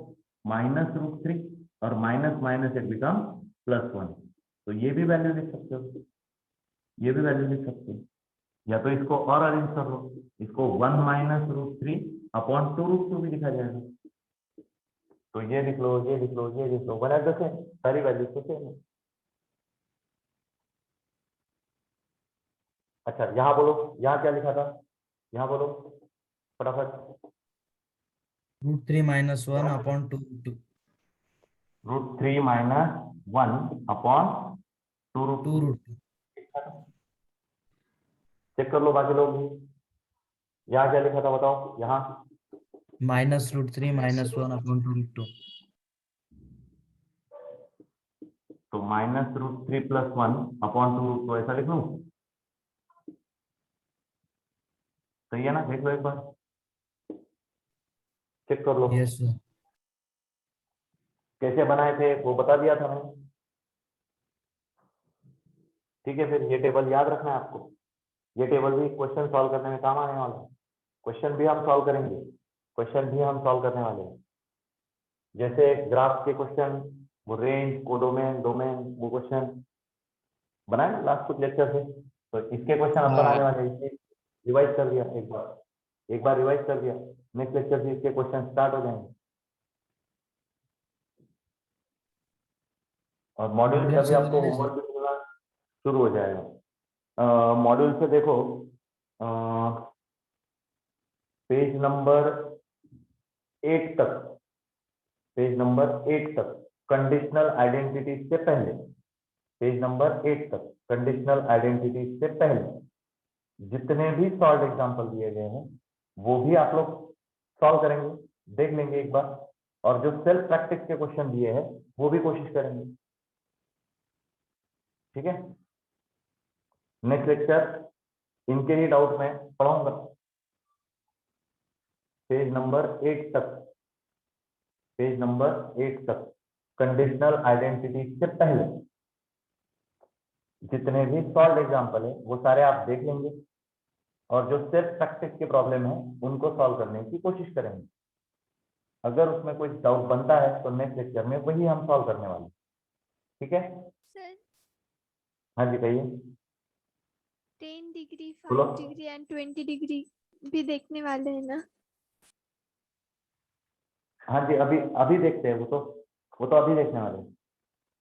-√3 और माइनस माइनस इट बिकम +1। तो ये भी वैल्यू लिख सकते हो, ये भी वैल्यू लिख सकते हो, या तो इसको और अरेंज कर लो, इसको 1 -√3 अपॉन 2√2 भी लिखा जाएगा। तो ये लिख लो, ये लिख लो, ये लिख लो, वन एट द सेम, सारी वैल्यू तो सेम है। अच्छा यहाँ बोलो, यहाँ क्या लिखा था, यहाँ बोलो फटाफट। √3 - 1 अपॉन 2√2। √3 - 1 अपॉन 2√2। 2√2 चेक कर लो बाकी लोग भी, यहाँ क्या लिखा था बताओ, यहाँ -√3 - 1 अपॉन 2√2। तो -√3 + 1 अपॉन 2√2 ऐसा लिख लूं, सही है ना? देख लो एक बार, चेक कर लो। Yes sir. कैसे बनाए थे वो बता दिया था मैंने, ठीक है। फिर ये टेबल याद रखना है आपको, ये टेबल भी क्वेश्चन सॉल्व करने में काम आने वाला है। क्वेश्चन भी हम सॉल्व करेंगे, क्वेश्चन भी हम सॉल्व करने वाले हैं। जैसे ग्राफ के क्वेश्चन, वो रेंज, कोडोमेन, डोमेन, वो क्वेश्चन बनाए ना लास्ट कुछ लेक्चर से, तो इसके क्वेश्चन अब बनाने वाले हैं। इसलिए रिवाइज कर दिया एक बार रिवाइज कर दिया, नेक्स्ट लेक्चर से इसके क्वेश्चन स्टार्ट हो जाएंगे। और मॉड्यूल से मॉड्यूल अभी से आपको बना रहे सर। होमवर्क भी मिलना शुरू हो जाएगा। मॉड्यूल से देखो, पेज नंबर 8 तक, पेज नंबर 8 तक कंडीशनल आइडेंटिटी से पहले, पेज नंबर 8 तक कंडीशनल आइडेंटिटी से पहले जितने भी सॉल्व एग्जांपल दिए गए हैं वो भी आप लोग सॉल्व करेंगे, देख लेंगे एक बार। और जो सेल्फ प्रैक्टिस के क्वेश्चन दिए हैं वो भी कोशिश करेंगे, ठीक है। नेक्स्ट लेक्चर इनके ही डाउट में पढ़ाऊंगा, पेज नंबर 8 तक, पेज नंबर 8 तक कंडीशनल आइडेंटिटी से पहले जितने भी सॉल्व एग्जांपल है वो सारे आप देख लेंगे, और जो सेल्फ प्रैक्टिस के प्रॉब्लम है उनको सॉल्व करने की कोशिश करेंगे। अगर उसमें कोई डाउट बनता है तो नेक्स्ट लेक्चर में वही हम सॉल्व करने वाले हैं, ठीक है। सर हाँ जी कहिए, 10 डिग्री, बोलो। 5 डिग्री एंड 20 डिग्री भी देखने वाले हैं ना? हाँ जी अभी अभी देखते हैं, वो तो अभी देखने वाले हैं,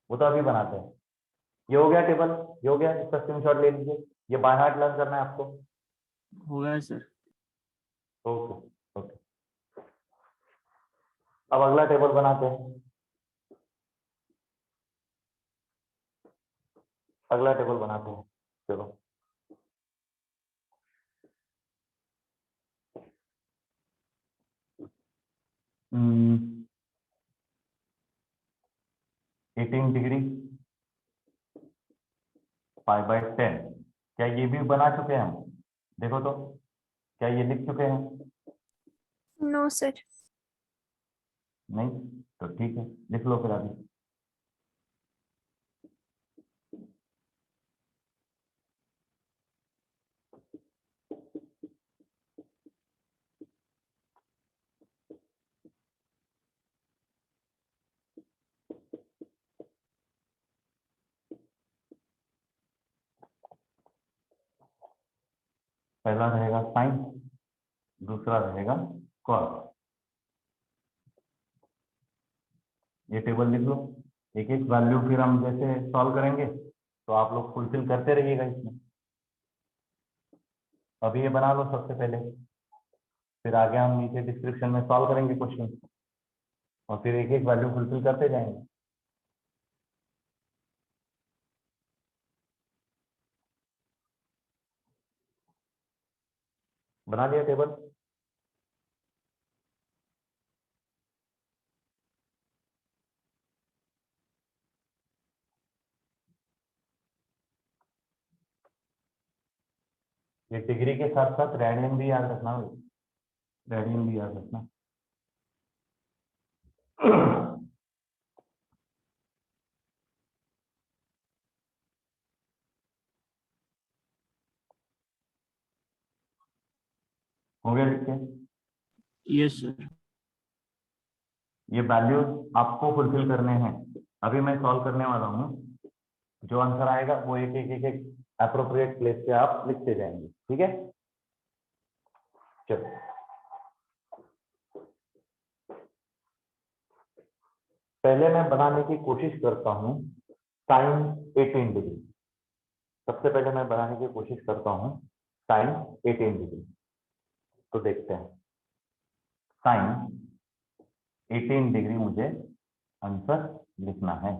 वो तो अभी बनाते हैं। ये हो गया टेबल, ये हो गया, इसका स्क्रीनशॉट ले लीजिए। ये बाय हार्ट लर्न करना है आपको। हो गया सर। ओके ओके, अब अगला टेबल बनाते हैं, अगला टेबल बनाते हैं, चलो। हम्म, 18 डिग्री 5/10, क्या ये भी बना चुके हैं हम? देखो तो, क्या ये लिख चुके हैं? No sir. नहीं, तो ठीक है, लिख लो फिर अभी। पहला रहेगा साइन, दूसरा रहेगा कॉस। ये टेबल लिख लो, एक एक वैल्यू फिर हम जैसे सॉल्व करेंगे तो आप लोग फुलफिल करते रहिएगा इसमें। अभी ये बना लो सबसे पहले, फिर आगे हम नीचे डिस्क्रिप्शन में सॉल्व करेंगे क्वेश्चन, और फिर एक एक वैल्यू फुलफिल करते जाएंगे। बना लिया टेबल? ये डिग्री के साथ साथ रेडियन भी याद रखना भाई, रेडियन भी याद रखना। हो गया लिख के? Yes sir. ये वैल्यूज आपको फुलफिल करने हैं। अभी मैं सॉल्व करने वाला हूँ, जो आंसर आएगा वो एक एक एक एक अप्रोप्रिएट प्लेस पे आप लिखते जाएंगे, ठीक है? चलो, पहले मैं बनाने की कोशिश करता हूँ साइन 18 डिग्री। सबसे पहले मैं बनाने की कोशिश करता हूँ साइन 18 डिग्री। तो देखते हैं, साइन 18 डिग्री मुझे आंसर लिखना है।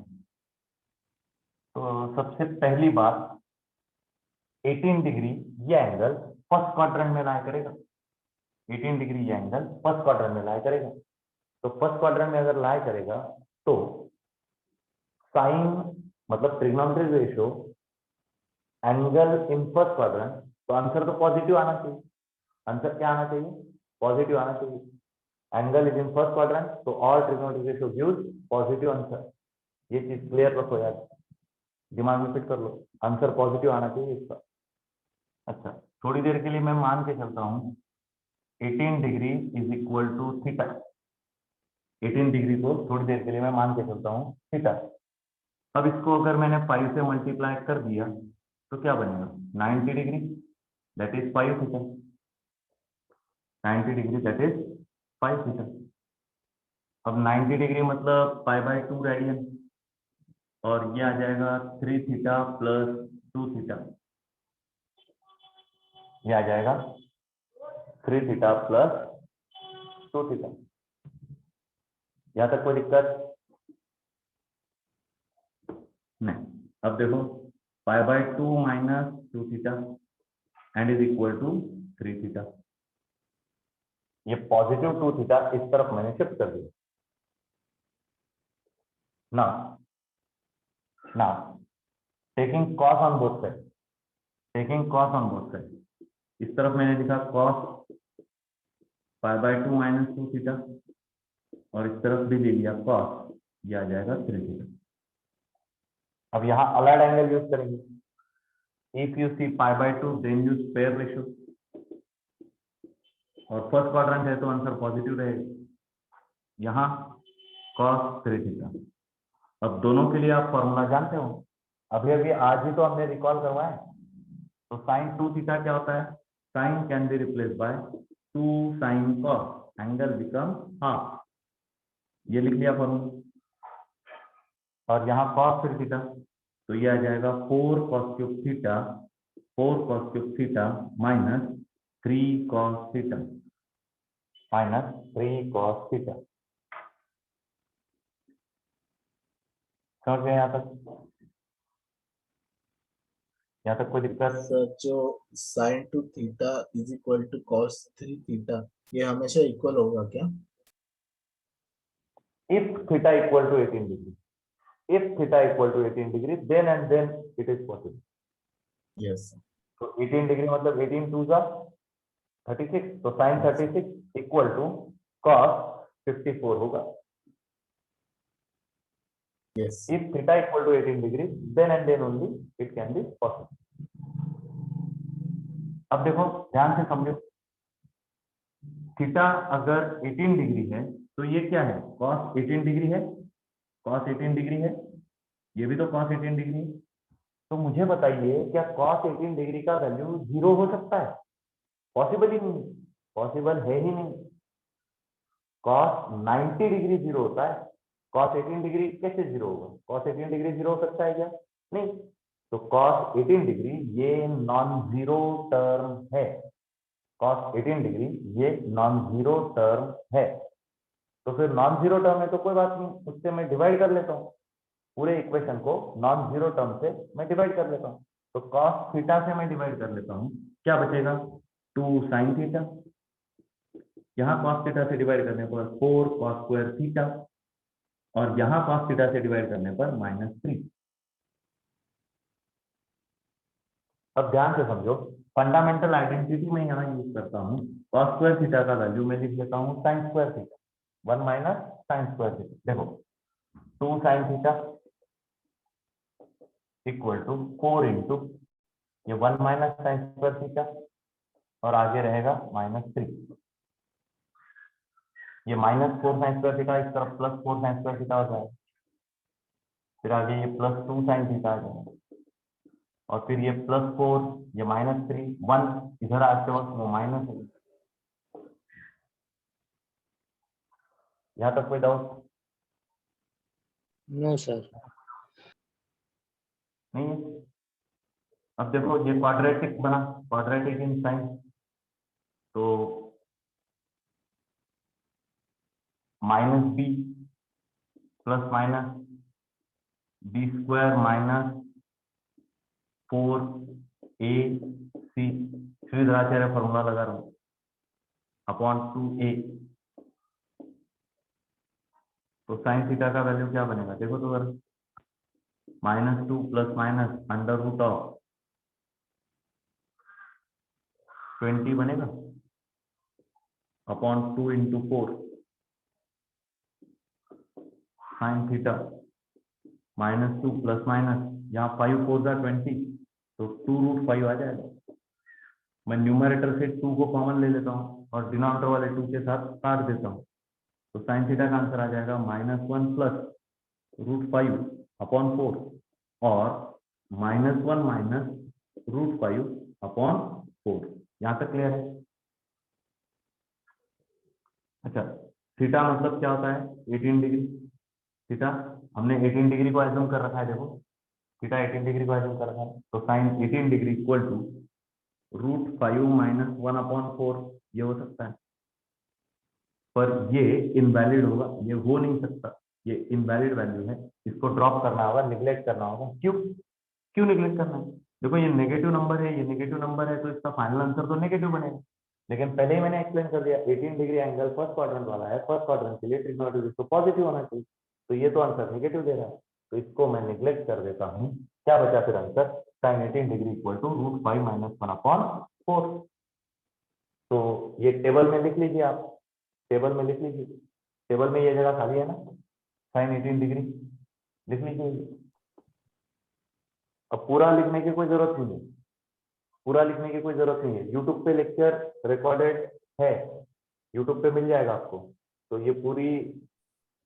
तो सबसे पहली बात, 18 डिग्री ये एंगल फर्स्ट क्वाड्रेंट में लाया करेगा। 18 डिग्री ये एंगल फर्स्ट क्वाड्रेंट में लाया करेगा। तो फर्स्ट क्वाड्रेंट में अगर लाया करेगा तो साइन मतलब trigonometric ratio angle in first quadrant, तो आंसर तो पॉजिटिव आना चाहिए। आंसर क्या आना चाहिए? पॉजिटिव आना चाहिए। Angle is in first quadrant, तो all trigonometric ratio gives positive answer. ये चीज क्लियर रखो यार, दिमाग में फिट कर लो, आंसर पॉजिटिव आना चाहिए इसका। अच्छा, थोड़ी देर के लिए मैं मान के चलता हूँ 18 degree is equal to theta. 18 degree को थोड़ी देर के लिए मैं मान के चलता हूँ थीटा। अब इसको अगर मैंने 5 से मल्टीप्लाई कर दिया तो क्या बनेगा? 90 degree, that is 5 theta. 90 degree that is 5 theta. अब 90 डिग्री मतलब π/2 रेडियन, और ये आ जाएगा 3 थीटा प्लस 2 थीटा। ये आ जाएगा 3 थीटा प्लस 2 थीटा। यहां तक कोई दिक्कत नहीं? अब देखो, π/2 minus 2 theta and is equal to 3 theta. ये पॉजिटिव 2 थीटा इस तरफ मैंने शिफ्ट कर दिया ना। ना, taking cos on both side, taking cos on both side, इस तरफ मैंने लिखा कॉस π/2 माइनस 2 थीटा, और इस तरफ भी ले लिया कॉस, ये आ जाएगा 3 थीटा। अब यहाँ अलाइड एंगल यूज करेंगे। If you see π/2 then use pair ratio, और फर्स्ट क्वाड्रेंट है तो आंसर पॉजिटिव रहेगा। यहाँ cos 3 थीटा। अब दोनों के लिए आप फॉर्मूला जानते हो, अभी अभी आज ही तो हमने रिकॉल करवाया है। तो साइन 2 थीटा क्या होता है? Sine can be replace by 2 sine cos, angle become half. ये लिख लिया फॉर्मूला। और यहाँ cos 3 थीटा, तो ये आ जाएगा 4 cos cube theta, 4 cos cube theta minus 3 cos theta, minus 3 cos theta. समझ गए यहाँ तक? यहाँ तक कोई दिक्कत? सर जो sine 2 theta is equal to cos 3 theta, ये हमेशा इक्वल होगा क्या? If theta equal to 18 degree, if theta equal to 18 degree, then and then it is possible. Yes तो 18 डिग्री मतलब 18 2 जा 36, तो साइन 36 इक्वल टू cos 54 होगा। Yes If theta equal to 18 degree, then and then only it can be possible. अब देखो ध्यान से समझो, थीटा अगर 18 डिग्री है तो ये क्या है? cos 18 डिग्री है, cos 18 डिग्री है, ये भी तो cos 18 डिग्री है। तो मुझे बताइए, क्या cos 18 डिग्री का वैल्यू 0 हो सकता है? पॉसिबल ही नहीं, पॉसिबल है ही नहीं। cos 90 डिग्री 0 होता है, cos 18 डिग्री कैसे 0 होगा? cos 18 डिग्री 0 हो सकता है क्या? नहीं। तो cos 18 डिग्री ये नॉन जीरो टर्म है, cos 18 डिग्री ये नॉन जीरो टर्म है। तो फिर नॉन जीरो टर्म है तो कोई बात नहीं, उससे मैं डिवाइड कर लेता हूँ, पूरे इक्वेशन को नॉन जीरो टर्म से मैं डिवाइड कर लेता हूँ। तो cos थीटा से मैं डिवाइड कर लेता हूँ, क्या बचेगा? 2 sin थीटा, यहाँ cos थीटा से डिवाइड करने पर 4 cos स्क्वायर थीटा, और यहाँ cos थीटा से डिवाइड करने पर -3। अब ध्यान से समझो, फंडामेंटल आइडेंटिटी में यहाँ यूज करता हूँ। cos स्क्वायर थीटा का वैल्यू मैं लिख लेता हूँ sin square theta, 1 minus sin square theta. देखो 2 sin theta equal to 4 into ये 1 माइनस sin स्क्वायर थीटा, और आगे रहेगा -3। ये -4 साइन स्क्वायर थीटा इस तरफ +4 साइन स्क्वायर थीटा हो जाएगा, फिर आगे ये +2 साइन थीटा आ जाएगा, और फिर ये +4, ये -3, 1 इधर आते वक्त वो माइनस है। यहाँ तक कोई डाउट No, sir. नहीं है? अब देखो ये क्वाड्रेटिक बना, क्वाड्रेटिक इन साइन, तो -b plus minus b² -4ac, Shridharacharya formula लगा रहा हूँ, अपॉन 2a। तो साइन थीटा का वैल्यू क्या बनेगा देखो तो अगर -2 प्लस माइनस √20 बनेगा upon 2 × 4 sine theta, -2 plus minus यहाँ 5 4 20, तो 2√5 आ जाएगा। मैं न्यूमरेटर से 2 को कॉमन ले लेता हूँ और डिनोमिनेटर वाले 2 के साथ काट देता हूँ, तो साइन थीटा का आंसर आ जाएगा -1 प्लस √5 अपॉन 4 और -1 माइनस √5 अपॉन 4। यहाँ तक क्लियर है? अच्छा, थीटा मतलब क्या होता है? 18 डिग्री। थीटा हमने 18 डिग्री को एज्यूम कर रखा है, देखो थीटा 18 डिग्री को एज्यूम कर रखा है, तो sine 18 degree equal to √5 - 1 upon 4, ये हो सकता है, पर ये इनवैलिड होगा, ये हो नहीं सकता, ये इनवैलिड वैल्यू है, इसको ड्रॉप करना होगा, निगलेक्ट करना होगा। क्यों क्यों निगलेक्ट करना है? देखो ये नेगेटिव नंबर है, ये नेगेटिव नंबर है, तो इसका फाइनल आंसर तो नेगेटिव बनेगा। लेकिन पहले ही मैंने एक्सप्लेन कर दिया 18 डिग्री एंगल फर्स्ट क्वाड्रेंट वाला है, फर्स्ट क्वाड्रेंट के लिए ट्रिग्नोमेट्री तो पॉजिटिव होना चाहिए, तो ये तो आंसर नेगेटिव दे रहा है, तो इसको मैं निगलेक्ट कर देता हूँ। क्या बचा फिर answer? Sine 18 degree equal to √5 - 1 upon 4। तो ये टेबल में लिख लीजिए, आप टेबल में लिख लीजिए, टेबल में ये जगह खाली है ना, साइन 18 डिग्री लिख लीजिए। अब पूरा लिखने की कोई जरूरत नहीं है, पूरा लिखने की कोई जरूरत नहीं है, यूट्यूब पे लेक्चर रिकॉर्डेड है, यूट्यूब पे मिल जाएगा आपको, तो ये पूरी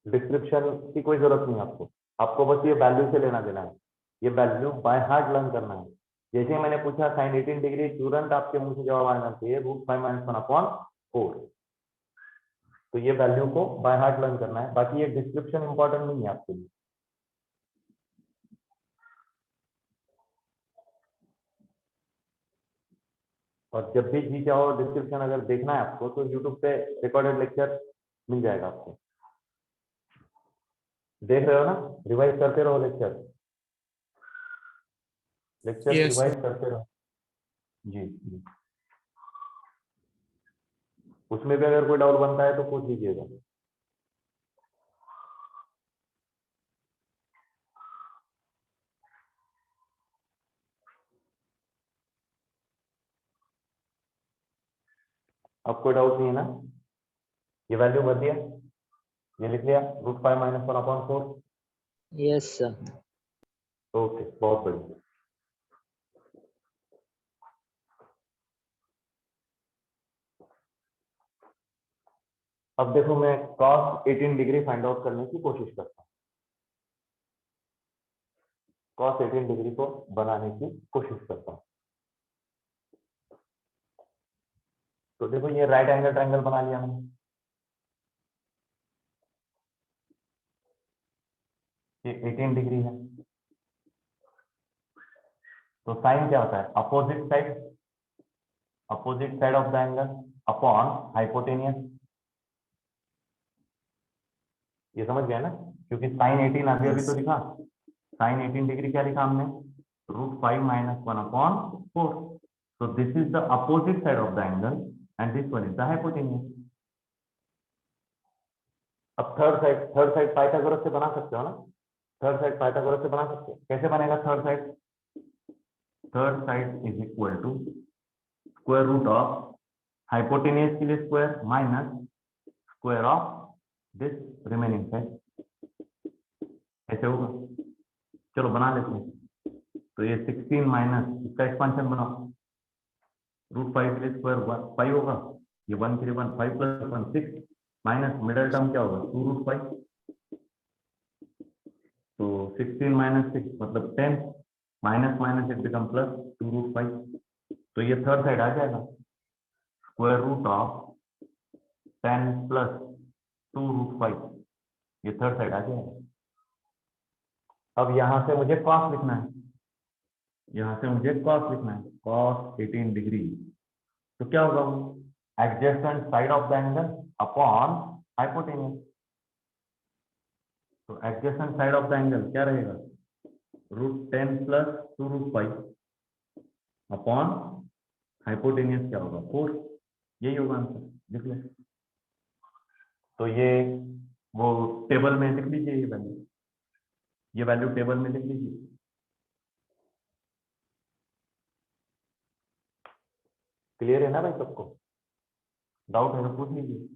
डिस्क्रिप्शन की कोई जरूरत नहीं है आपको, आपको बस ये वैल्यू से लेना देना है, ये वैल्यू बाय हार्ट लर्न करना है। जैसे मैंने पूछा साइन 18 डिग्री, तुरंत आपके मुंह से जवाब आना चाहिए √5 - 1 अपॉन 4, तो ये वैल्यू को बाय हार्ट लर्न करना है, बाकी ये डिस्क्रिप्शन इंपॉर्टेंट नहीं है आपके लिए। और जब भी जी चाहो डिस्क्रिप्शन अगर देखना है आपको, तो यूट्यूब पे रिकॉर्डेड लेक्चर मिल जाएगा आपको, देख रहे हो ना, रिवाइज करते रहो lecture, lecture Yes, revise sir. करते रहो। जी, उसमें भी अगर कोई डाउट बनता है तो पूछ लीजिएगा। अब कोई डाउट नहीं है ना? ये वैल्यू भर दिया, ये लिख लिया √5 - 1 अपॉन 4। Yes, sir. ओके, बहुत बढ़िया। अब देखो मैं cos 18 डिग्री फाइंड आउट करने की कोशिश करता हूँ, cos 18 डिग्री को बनाने की कोशिश करता हूँ। तो देखो ये राइट एंगल ट्रायंगल बना लिया मैंने, ये 18 डिग्री है, तो साइन क्या होता है? Opposite side of the angle upon hypotenuse, ये समझ गया ना? क्योंकि साइन 18 अभी अभी तो लिखा, साइन 18 डिग्री क्या लिखा हमने? √5 - 1 upon 4, so this is the opposite side of the angle and this one is the hypotenuse। अब थर्ड साइड पाइथागोरस से बना सकते हो ना, थर्ड साइड पाइथागोरस से बना सकते हो, कैसे बनेगा third side? Third side is equal to square root of hypotenuse के लिए square minus square of this remaining side, ऐसे होगा। चलो बना लेते हैं, तो ये 16 माइनस इसका एक्सपांशन बनाओ, √5 के लिए स्क्वायर 5 होगा, ये 1 के लिए 1, 5 + 1 6, माइनस मिडल टर्म क्या होगा 2√5, तो 16 - 6 मतलब 10, minus minus it become plus 2√5, तो ये थर्ड साइड आ जाएगा, स्क्वायर रूट ऑफ 10 + 2√5, ये थर्ड साइड आ जाएगा। अब यहां से मुझे कॉस लिखना है, यहां से मुझे कॉस लिखना है, कॉस 18 डिग्री, तो क्या होगा वो adjacent side of the angle upon hypotenuse, तो adjacent side of the angle क्या रहेगा √10 + 2√5 अपॉन हाइपोटेन्यूज क्या होगा 4, यही होगा आंसर, लिख ले। तो ये वो टेबल में लिख लीजिए, ये वैल्यू टेबल में लिख लीजिए। क्लियर है ना भाई सबको, डाउट है तो पूछ लीजिए।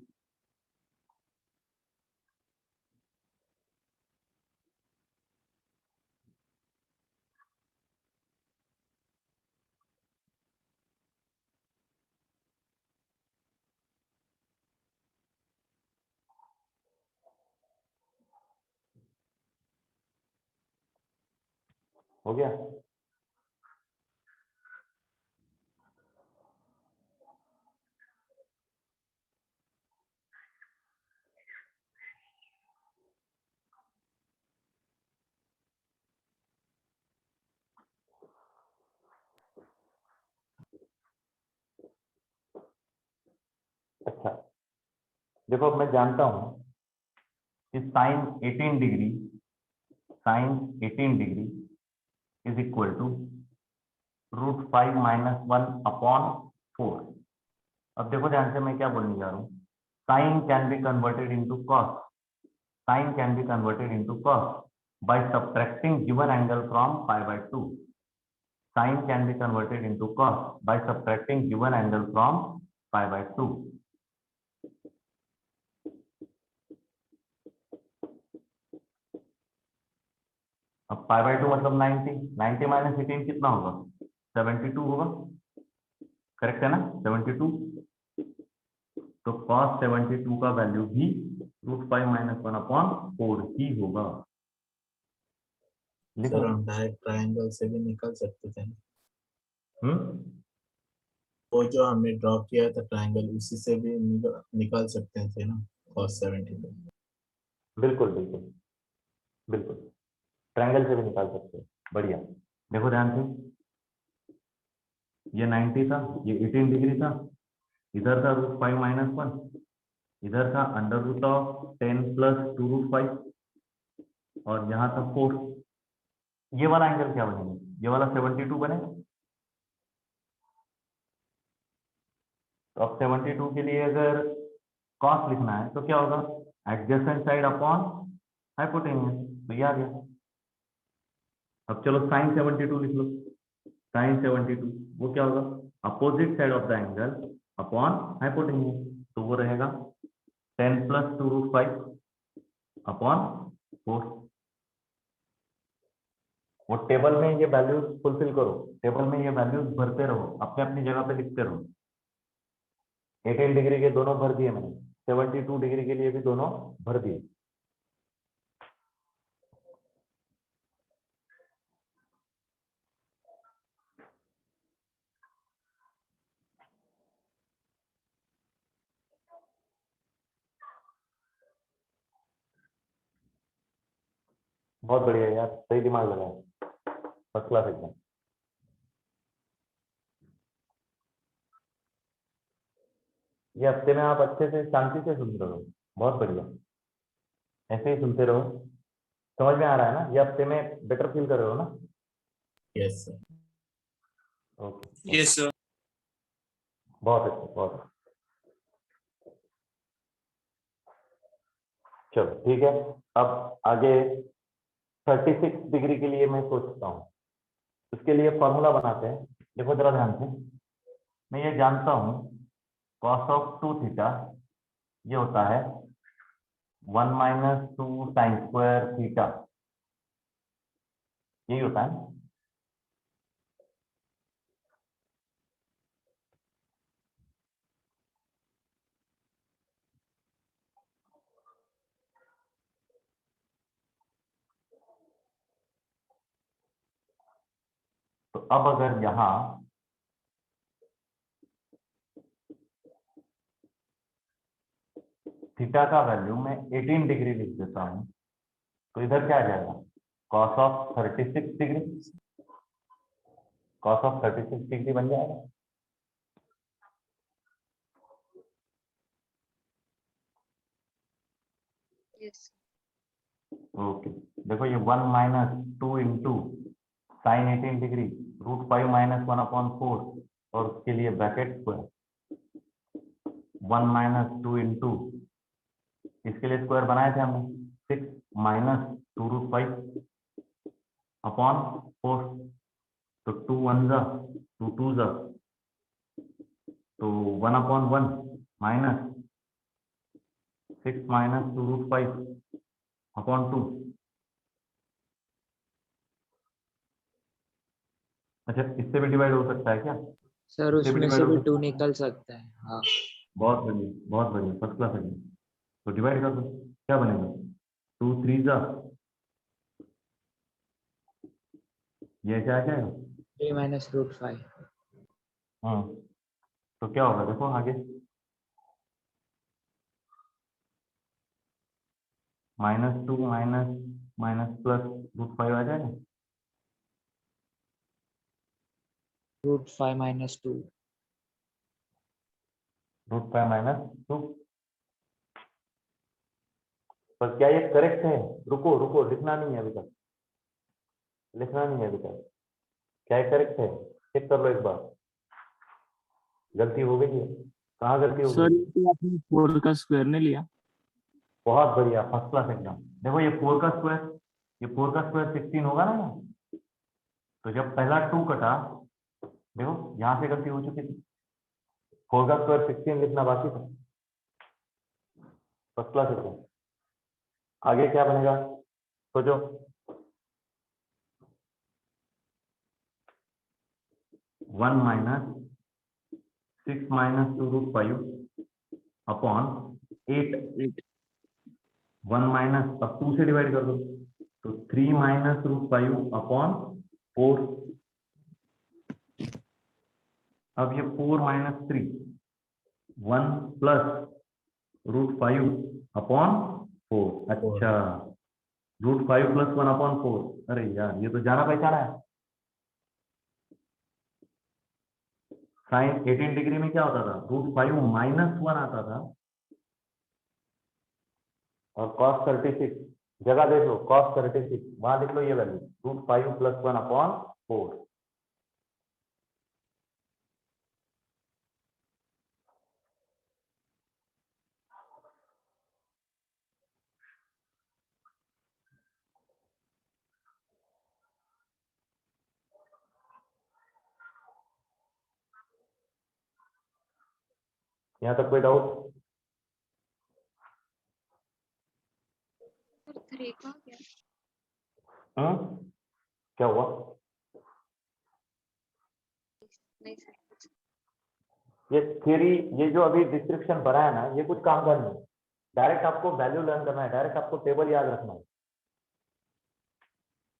हो गया? अच्छा, देखो अब मैं जानता हूं कि sine 18 degree is equal to √5 - 1 upon 4। अब देखो ध्यान से मैं क्या बोलने जा रहा हूँ, sine can be converted into cos, sine can be converted into cos by subtracting given angle from π/2, sine can be converted into cos by subtracting given angle from π/2। अब π/2 मतलब 90, 90 - 18 कितना होगा 72 होगा, करेक्ट है ना 72, तो cos 72 का वैल्यू भी √5 - 1 अपॉन 4 ही होगा। लिखो। सर हम डायरेक्ट ट्रायंगल से भी निकाल सकते थे ना, वो जो हमने ड्रॉ किया था ट्रायंगल उसी से भी निकाल सकते थे ना cos 72। बिल्कुल बिल्कुल बिल्कुल, ट्रायंगल से भी निकाल सकते हो, बढ़िया। देखो ध्यान से, ये 90 था, ये 18 डिग्री था, इधर था √5 - 1, इधर था √10 + 2√5 और यहाँ था 4। ये वाला एंगल क्या बनेगा, ये वाला 72 बनेगा। तो अब 72 के लिए अगर कॉस लिखना है तो क्या होगा एडजेसेंट साइड अपॉन हाइपोटेन्यूज, तो ये आ गया। अब चलो साइन 72 लिख लो, साइन 72 वो क्या होगा opposite side of the angle upon hypotenuse, तो वो रहेगा 10 + 2√5 अपॉन 4। वो टेबल में ये वैल्यूज फुलफिल करो, टेबल में ये वैल्यूज भरते रहो, अपने अपनी जगह पे लिखते रहो। 18 डिग्री के दोनों भर दिए मैंने, 72 डिग्री के लिए भी दोनों भर दिए। बहुत बढ़िया यार, सही दिमाग लगाया, फर्स्ट क्लास एकदम। ये हफ्ते में आप अच्छे से शांति से सुन रहे हो, बहुत बढ़िया, ऐसे ही सुनते रहो। समझ में आ रहा है ना, ये हफ्ते में बेटर फील कर रहे हो ना? Yes sir. Okay, yes sir. बहुत अच्छा, बहुत अच्छा। चलो ठीक है, अब आगे 36 डिग्री के लिए मैं सोचता हूँ, उसके लिए फॉर्मूला बनाते हैं। देखो जरा ध्यान से, मैं ये जानता हूँ cos of 2 थीटा ये होता है 1 - 2 sin² थीटा, यही होता है। अब अगर यहाँ थीटा का वैल्यू मैं 18 डिग्री लिख देता हूँ, तो इधर क्या आ जाएगा, cos of 36 degree, cos of 36 degree बन जाएगा। यस ओके, देखो ये 1 minus 2 into sine 18 degree √5 minus 1/4 और उसके लिए ब्रैकेट स्क्वायर 1 माइनस 2 इंटू इसके लिए स्क्वायर बनाए थे हमने 6 माइनस 2√5 अपॉन 4, तो 2 1 जा 2 2 जा, तो 1/1 माइनस 6 माइनस 2√5 अपॉन 2। अच्छा, इससे भी डिवाइड हो सकता है क्या? सर इससे भी उसमें divide से हो भी सकता 2 है? निकल सकता है। हाँ बहुत बढ़िया, बहुत बढ़िया, फर्स्ट क्लास है। तो डिवाइड कर दो, क्या बनेगा, 2 3 जा, ये क्या जाएगा। 3 माइनस √5। तो क्या होगा देखो आगे, -2 माइनस माइनस प्लस √5 आ जाएगा। √5 माइनस 2। √5 माइनस 2, पर क्या ये करेक्ट है? रुको रुको, लिखना नहीं है अभी तक, लिखना नहीं है अभी तक। क्या ये करेक्ट है? चेक कर लो एक बार, गलती हो गई है, कहाँ गलती हो सर गई? ये तो आपने 4 का स्क्वायर नहीं लिया। बहुत बढ़िया, फर्स्ट क्लास एकदम। देखो ये 4 का स्क्वायर, ये 4 का स्क्वायर 16 होगा ना यहाँ? तो जब पहला 2 कटा, देखो यहाँ से गलती हो चुकी थी, 4 का स्क्वायर 16 लिखना बाकी था। फर्स्ट क्लास एकदम। आगे क्या बनेगा सोचो, one minus 6 minus 2√5 upon 8, 8 1 minus, अब 2 से डिवाइड कर दो, तो 3 माइनस √5 अपॉन 4। अब ये 4 माइनस 3, 1 प्लस √5 अपॉन 4। अच्छा, √5 प्लस 1/4, अरे यार ये तो जाना पहचाना है। साइन 18 डिग्री में क्या होता था, √5 माइनस 1 आता था, और cos 36 जगह देख लो, cos 36 वहां लिख लो ये वैल्यू, √5 प्लस 1/4। यहाँ तक कोई डाउट? सर 3 का क्या? क्या हुआ? नहीं सर कुछ। ये थ्योरी, ये जो अभी डिस्क्रिप्शन भरा है ना, ये कुछ काम का नहीं है। डायरेक्ट आपको वैल्यू लर्न करना है, डायरेक्ट आपको टेबल याद रखना है।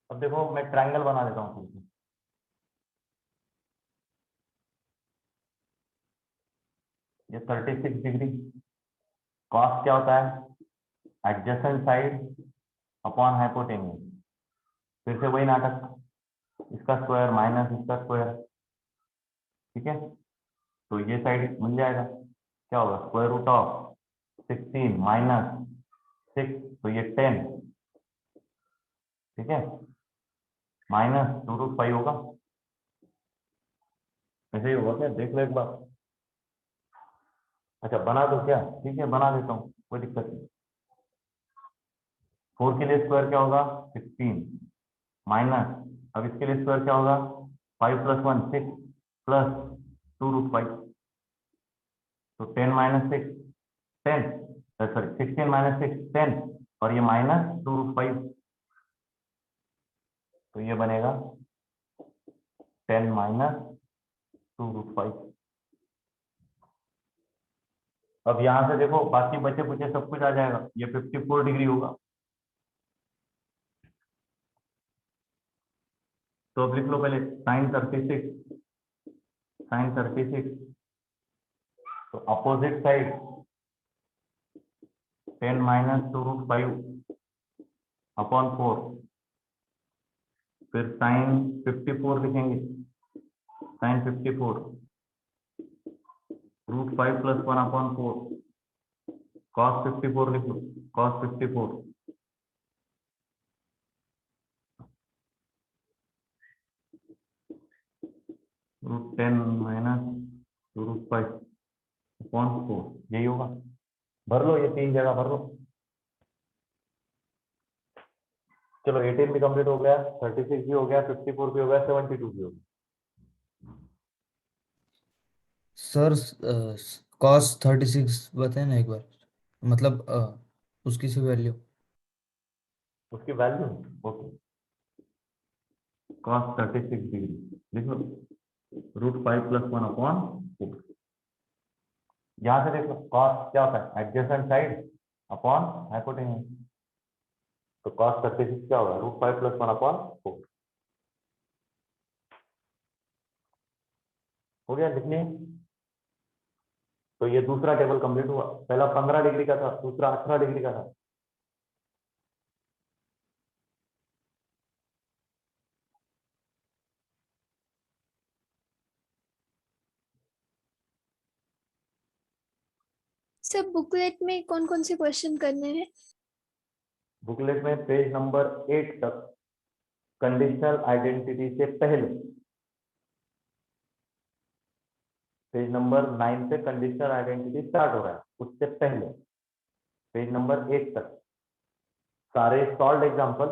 अब देखो मैं ट्रायंगल बना देता हूँ। ये 36 डिग्री, कॉस क्या होता है, एडजेसेंट साइड अपॉन हाइपोटेन्यूज। फिर से वही नाटक, इसका स्क्वायर माइनस इसका स्क्वायर, ठीक है। तो ये साइड मिल जाएगा, क्या होगा, √16 माइनस 6, तो ये 10, ठीक है, माइनस 2√5 होगा। ऐसे ही होगा क्या, देख लो एक बार। अच्छा बना दो क्या, ठीक है बना देता हूँ, कोई दिक्कत नहीं। 4 के लिए स्क्वायर क्या होगा, 16 माइनस, अब इसके लिए स्क्वायर क्या होगा, 5 प्लस 1 6 प्लस 2√5, तो 10 माइनस 6 10, सॉरी 16 माइनस 6 10, और ये माइनस 2√5, तो ये बनेगा 10 माइनस 2√5। अब यहां से देखो बाकी बचे कुचे सब कुछ आ जाएगा, ये 54 डिग्री होगा। तो अब लिख लो पहले sin 36, तो अपोजिट साइड 10 माइनस √5 अपॉन 4, फिर sin 54 लिखेंगे, sin 54 √5 + 1 अपॉन 4, cos 54 लिख लो, cos 54 √10 माइनस √5 अपॉन 4, यही होगा। भर लो, ये 3 जगह भर लो। चलो 18 भी कंप्लीट हो गया, 36 भी हो गया, 54 भी हो गया, 72 भी हो गया। सर cos 36 बताए ना एक बार, मतलब उसकी सी वैल्यू। उसकी वैल्यू ओके, cos 36 डिग्री लिख लो, √5 + 1 अपॉन 4। यहां से देखो cos क्या होता है, एडजेसेंट साइड अपॉन हाइपोटेन्यूज, तो cos 36 क्या होगा, √5 + 1 अपॉन 4। हो गया, लिख लिए। तो ये दूसरा टेबल कंप्लीट हुआ, पहला 15 डिग्री का था, दूसरा 18 डिग्री का था। सब बुकलेट में कौन कौन से क्वेश्चन करने हैं? बुकलेट में पेज नंबर 8 तक कंडीशनल आइडेंटिटी से पहले, पेज नंबर 9 से कंडीशनल आइडेंटिटी स्टार्ट हो रहा है, उससे पहले पेज नंबर 8 तक सारे सॉल्व एग्जांपल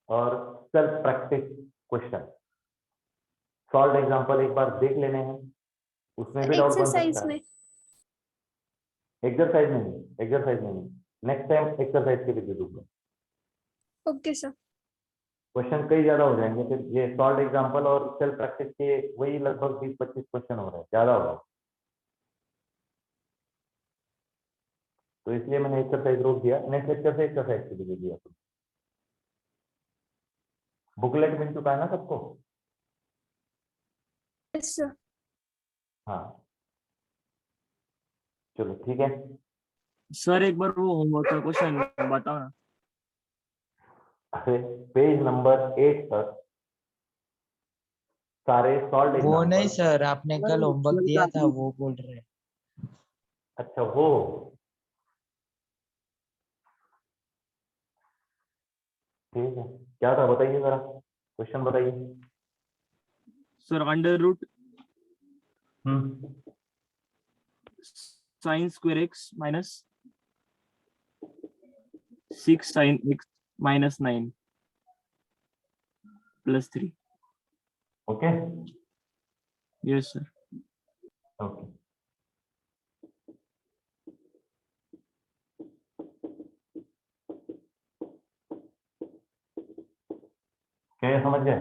और self practice question. Solve example एक बार देख लेने हैं, उसमें भी डाउट बन एक्सरसाइज सकता है। में? एक्सरसाइज में नहीं, एक्सरसाइज में नहीं, नेक्स्ट टाइम एक्सरसाइज के लिए दे दूंगा। Okay sir. क्वेश्चन कई ज्यादा हो जाएंगे, फिर ये सॉल्व एग्जांपल और सेल्फ प्रैक्टिस के वही लगभग 20-25 क्वेश्चन हो रहे हैं, ज्यादा हो रहा है, तो इसलिए मैंने एक्सरसाइज रोक दिया। नेक्स्ट लेक्चर से एक्सरसाइज के लिए दिया। बुकलेट मिल चुका है ना सबको? Yes sir. हाँ चलो ठीक है। सर एक बार वो होमवर्क का क्वेश्चन बताओ ना। फिर पेज नंबर 8 तक सारे सॉल्व वो नहीं एग्जांपल। सर, आपने कल होमवर्क दिया था वो बोल रहे हैं। अच्छा वो ठीक है, क्या था बताइए जरा, क्वेश्चन बताइए। सर √, हम्म sin² x minus 6 sin x minus 9 + 3। Okay yes sir. Okay. क्या ये समझ गए?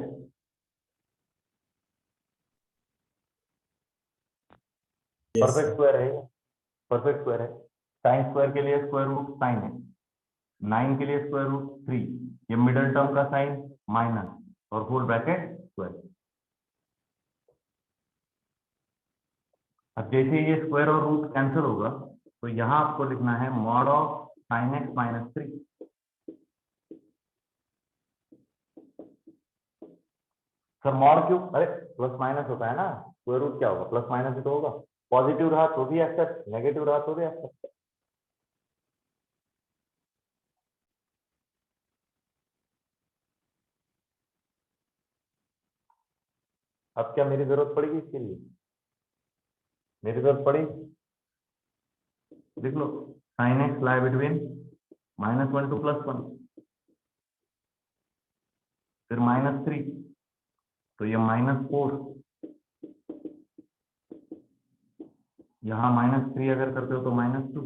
Yes perfect sir. स्क्वायर है, परफेक्ट स्क्वायर है। साइन स्क्वायर के लिए स्क्वायर रूट साइन है, 9 के लिए स्क्वायर रूट 3, ये मिडल टर्म का साइन माइनस और होल ब्रैकेट स्क्वायर। अब जैसे ये स्क्वायर और रूट कैंसिल होगा, तो यहाँ आपको लिखना है mod of sine x minus 3। Sir mod क्यों? अरे प्लस माइनस होता है ना, स्क्वायर रूट क्या होगा, प्लस माइनस ही तो होगा। पॉजिटिव रहा तो भी एक्सेप्ट, नेगेटिव रहा तो भी एक्सेप्ट। अब क्या मेरी जरूरत पड़ेगी इसके लिए? मेरी जरूरत पड़ी, देख लो, sine X lie between -1 to +1, फिर -3, तो ये -4, यहाँ -3 अगर करते हो तो -2।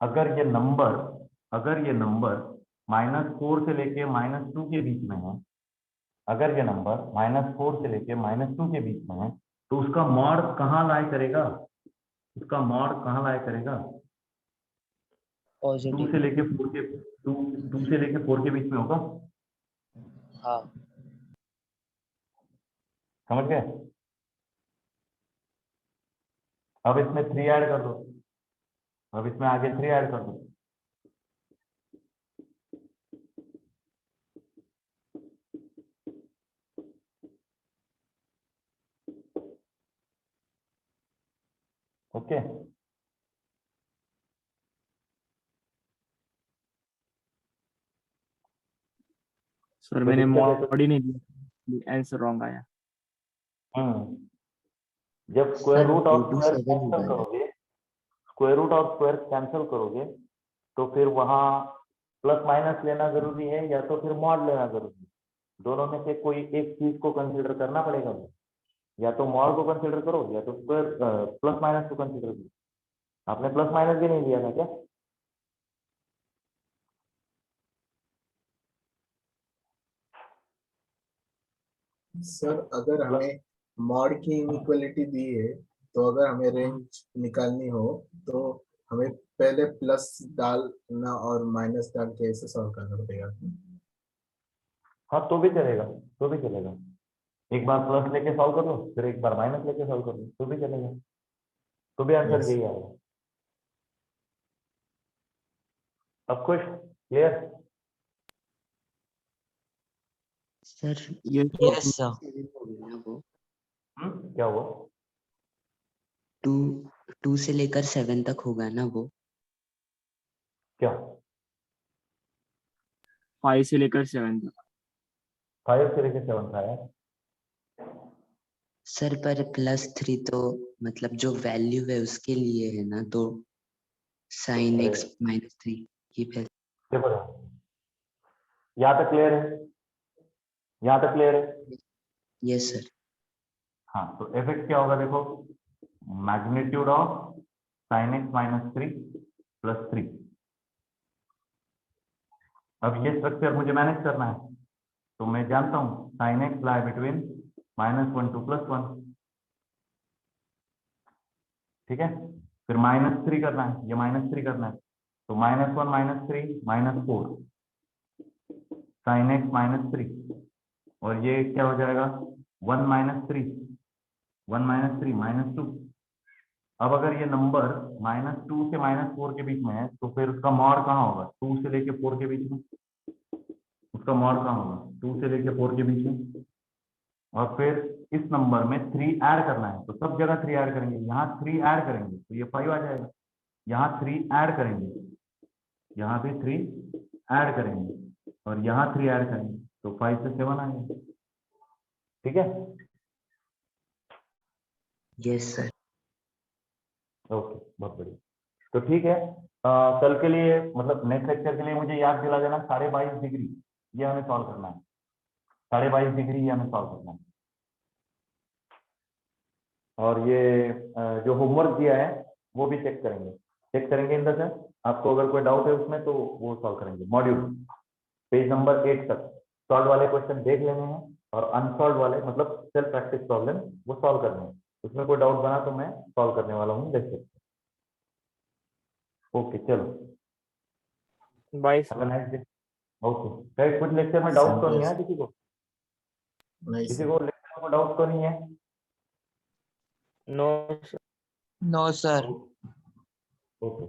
अगर ये नंबर -4 से लेके -2 के बीच में है, अगर ये नंबर -4 से लेके -2 के बीच में है, तो उसका मॉड कहाँ लाई करेगा? उसका मॉड कहाँ लाई करेगा? Two positive. से लेके 4 के टू से लेके 4 के बीच में होगा, हाँ समझ गए? अब इसमें 3 ऐड कर दो, अब इसमें आगे 3 ऐड कर दो। ओके, सर कोई मैंने दिक्कत है तो मॉड ही नहीं दिया, आंसर रॉन्ग आया। जब स्क्वायर सर रूट और 2 to स्क्वायर 7 कैंसिल होगा ना? करोगे, स्क्वायर रूट और स्क्वायर कैंसिल करोगे तो फिर वहां प्लस माइनस लेना जरूरी है या तो फिर मॉड लेना जरूरी है? दोनों में से कोई एक चीज को कंसीडर करना पड़ेगा, या तो मॉड को कंसीडर करो या तो स्क्वायर प्लस माइनस को कंसीडर करो। आपने प्लस माइनस भी नहीं लिया था क्या? सर अगर हमें मॉड की इनइक्वालिटी दी है, तो अगर हमें रेंज निकालनी हो तो हमें पहले प्लस डालना और माइनस डाल के ऐसे सॉल्व करना पड़ेगा। हाँ तो भी चलेगा, तो भी चलेगा। एक बार प्लस लेके सॉल्व कर लो, फिर एक बार माइनस लेके सॉल्व कर लो, तो भी चलेगा, तो भी आंसर यस यही आएगा। सब कुछ क्लियर? सर ये यस सर। हो गया ना वो? क्या हुआ? 2 से लेकर 7 तक होगा ना वो? क्या 5 से लेकर 7 तक। 5 से लेके 7 था यार? सर पर +3 तो मतलब जो वैल्यू है उसके लिए है ना, तो sin अरे x -3 की वैल्यू। देखो देखो, यहाँ तक क्लियर है? यहाँ तक क्लियर है? Yes sir. हाँ तो एफ एक्स क्या होगा देखो, मैग्नीट्यूड ऑफ साइन एक्स -3 + 3। अब ये स्ट्रक्चर मुझे मैनेज करना है, तो मैं जानता हूँ sign X lie between -1 to +1, ठीक है? फिर -3 करना है, ये -3 करना है, तो -1 -3 -4 साइन एक्स -3, और ये क्या हो जाएगा 1 -3 -2। अब अगर ये नंबर -2 से -4 के बीच में है तो फिर उसका मॉड कहाँ होगा? 2 से लेके 4 के बीच में उसका मॉड कहाँ होगा? 2 से लेके 4 के बीच में। और फिर इस नंबर में 3 ऐड करना है, तो सब जगह 3 ऐड करेंगे, यहाँ 3 ऐड करेंगे तो ये 5 आ जाएगा, यहाँ 3 ऐड करेंगे, यहाँ भी 3 ऐड करेंगे, और यहाँ 3 ऐड करेंगे, तो 5 से 7 आ जाएगा। ठीक है? Yes sir. ओके, बहुत बढ़िया। तो ठीक है, कल के लिए मतलब नेक्स्ट लेक्चर के लिए मुझे याद दिला देना 22.5 डिग्री ये हमें सॉल्व करना है, 22.5 डिग्री ये हमें सॉल्व करना है। और ये जो होमवर्क दिया है वो भी चेक करेंगे इन द सेंस, आपको अगर कोई डाउट है उसमें तो वो सॉल्व करेंगे। मॉड्यूल पेज नंबर 8 तक सॉल्व वाले क्वेश्चन देख लेने हैं, और अनसॉल्व वाले मतलब सेल्फ प्रैक्टिस प्रॉब्लम वो सॉल्व करने हैं। उसमें कोई डाउट बना तो मैं सॉल्व करने वाला हूँ, देख सकते। ओके चलो, bye have a sir. Nice day. Okay, क्या कुछ लेक्चर में डाउट तो नहीं है किसी को? नहीं किसी सर। को लेक्चर में डाउट तो नहीं है? No no sir. ओके।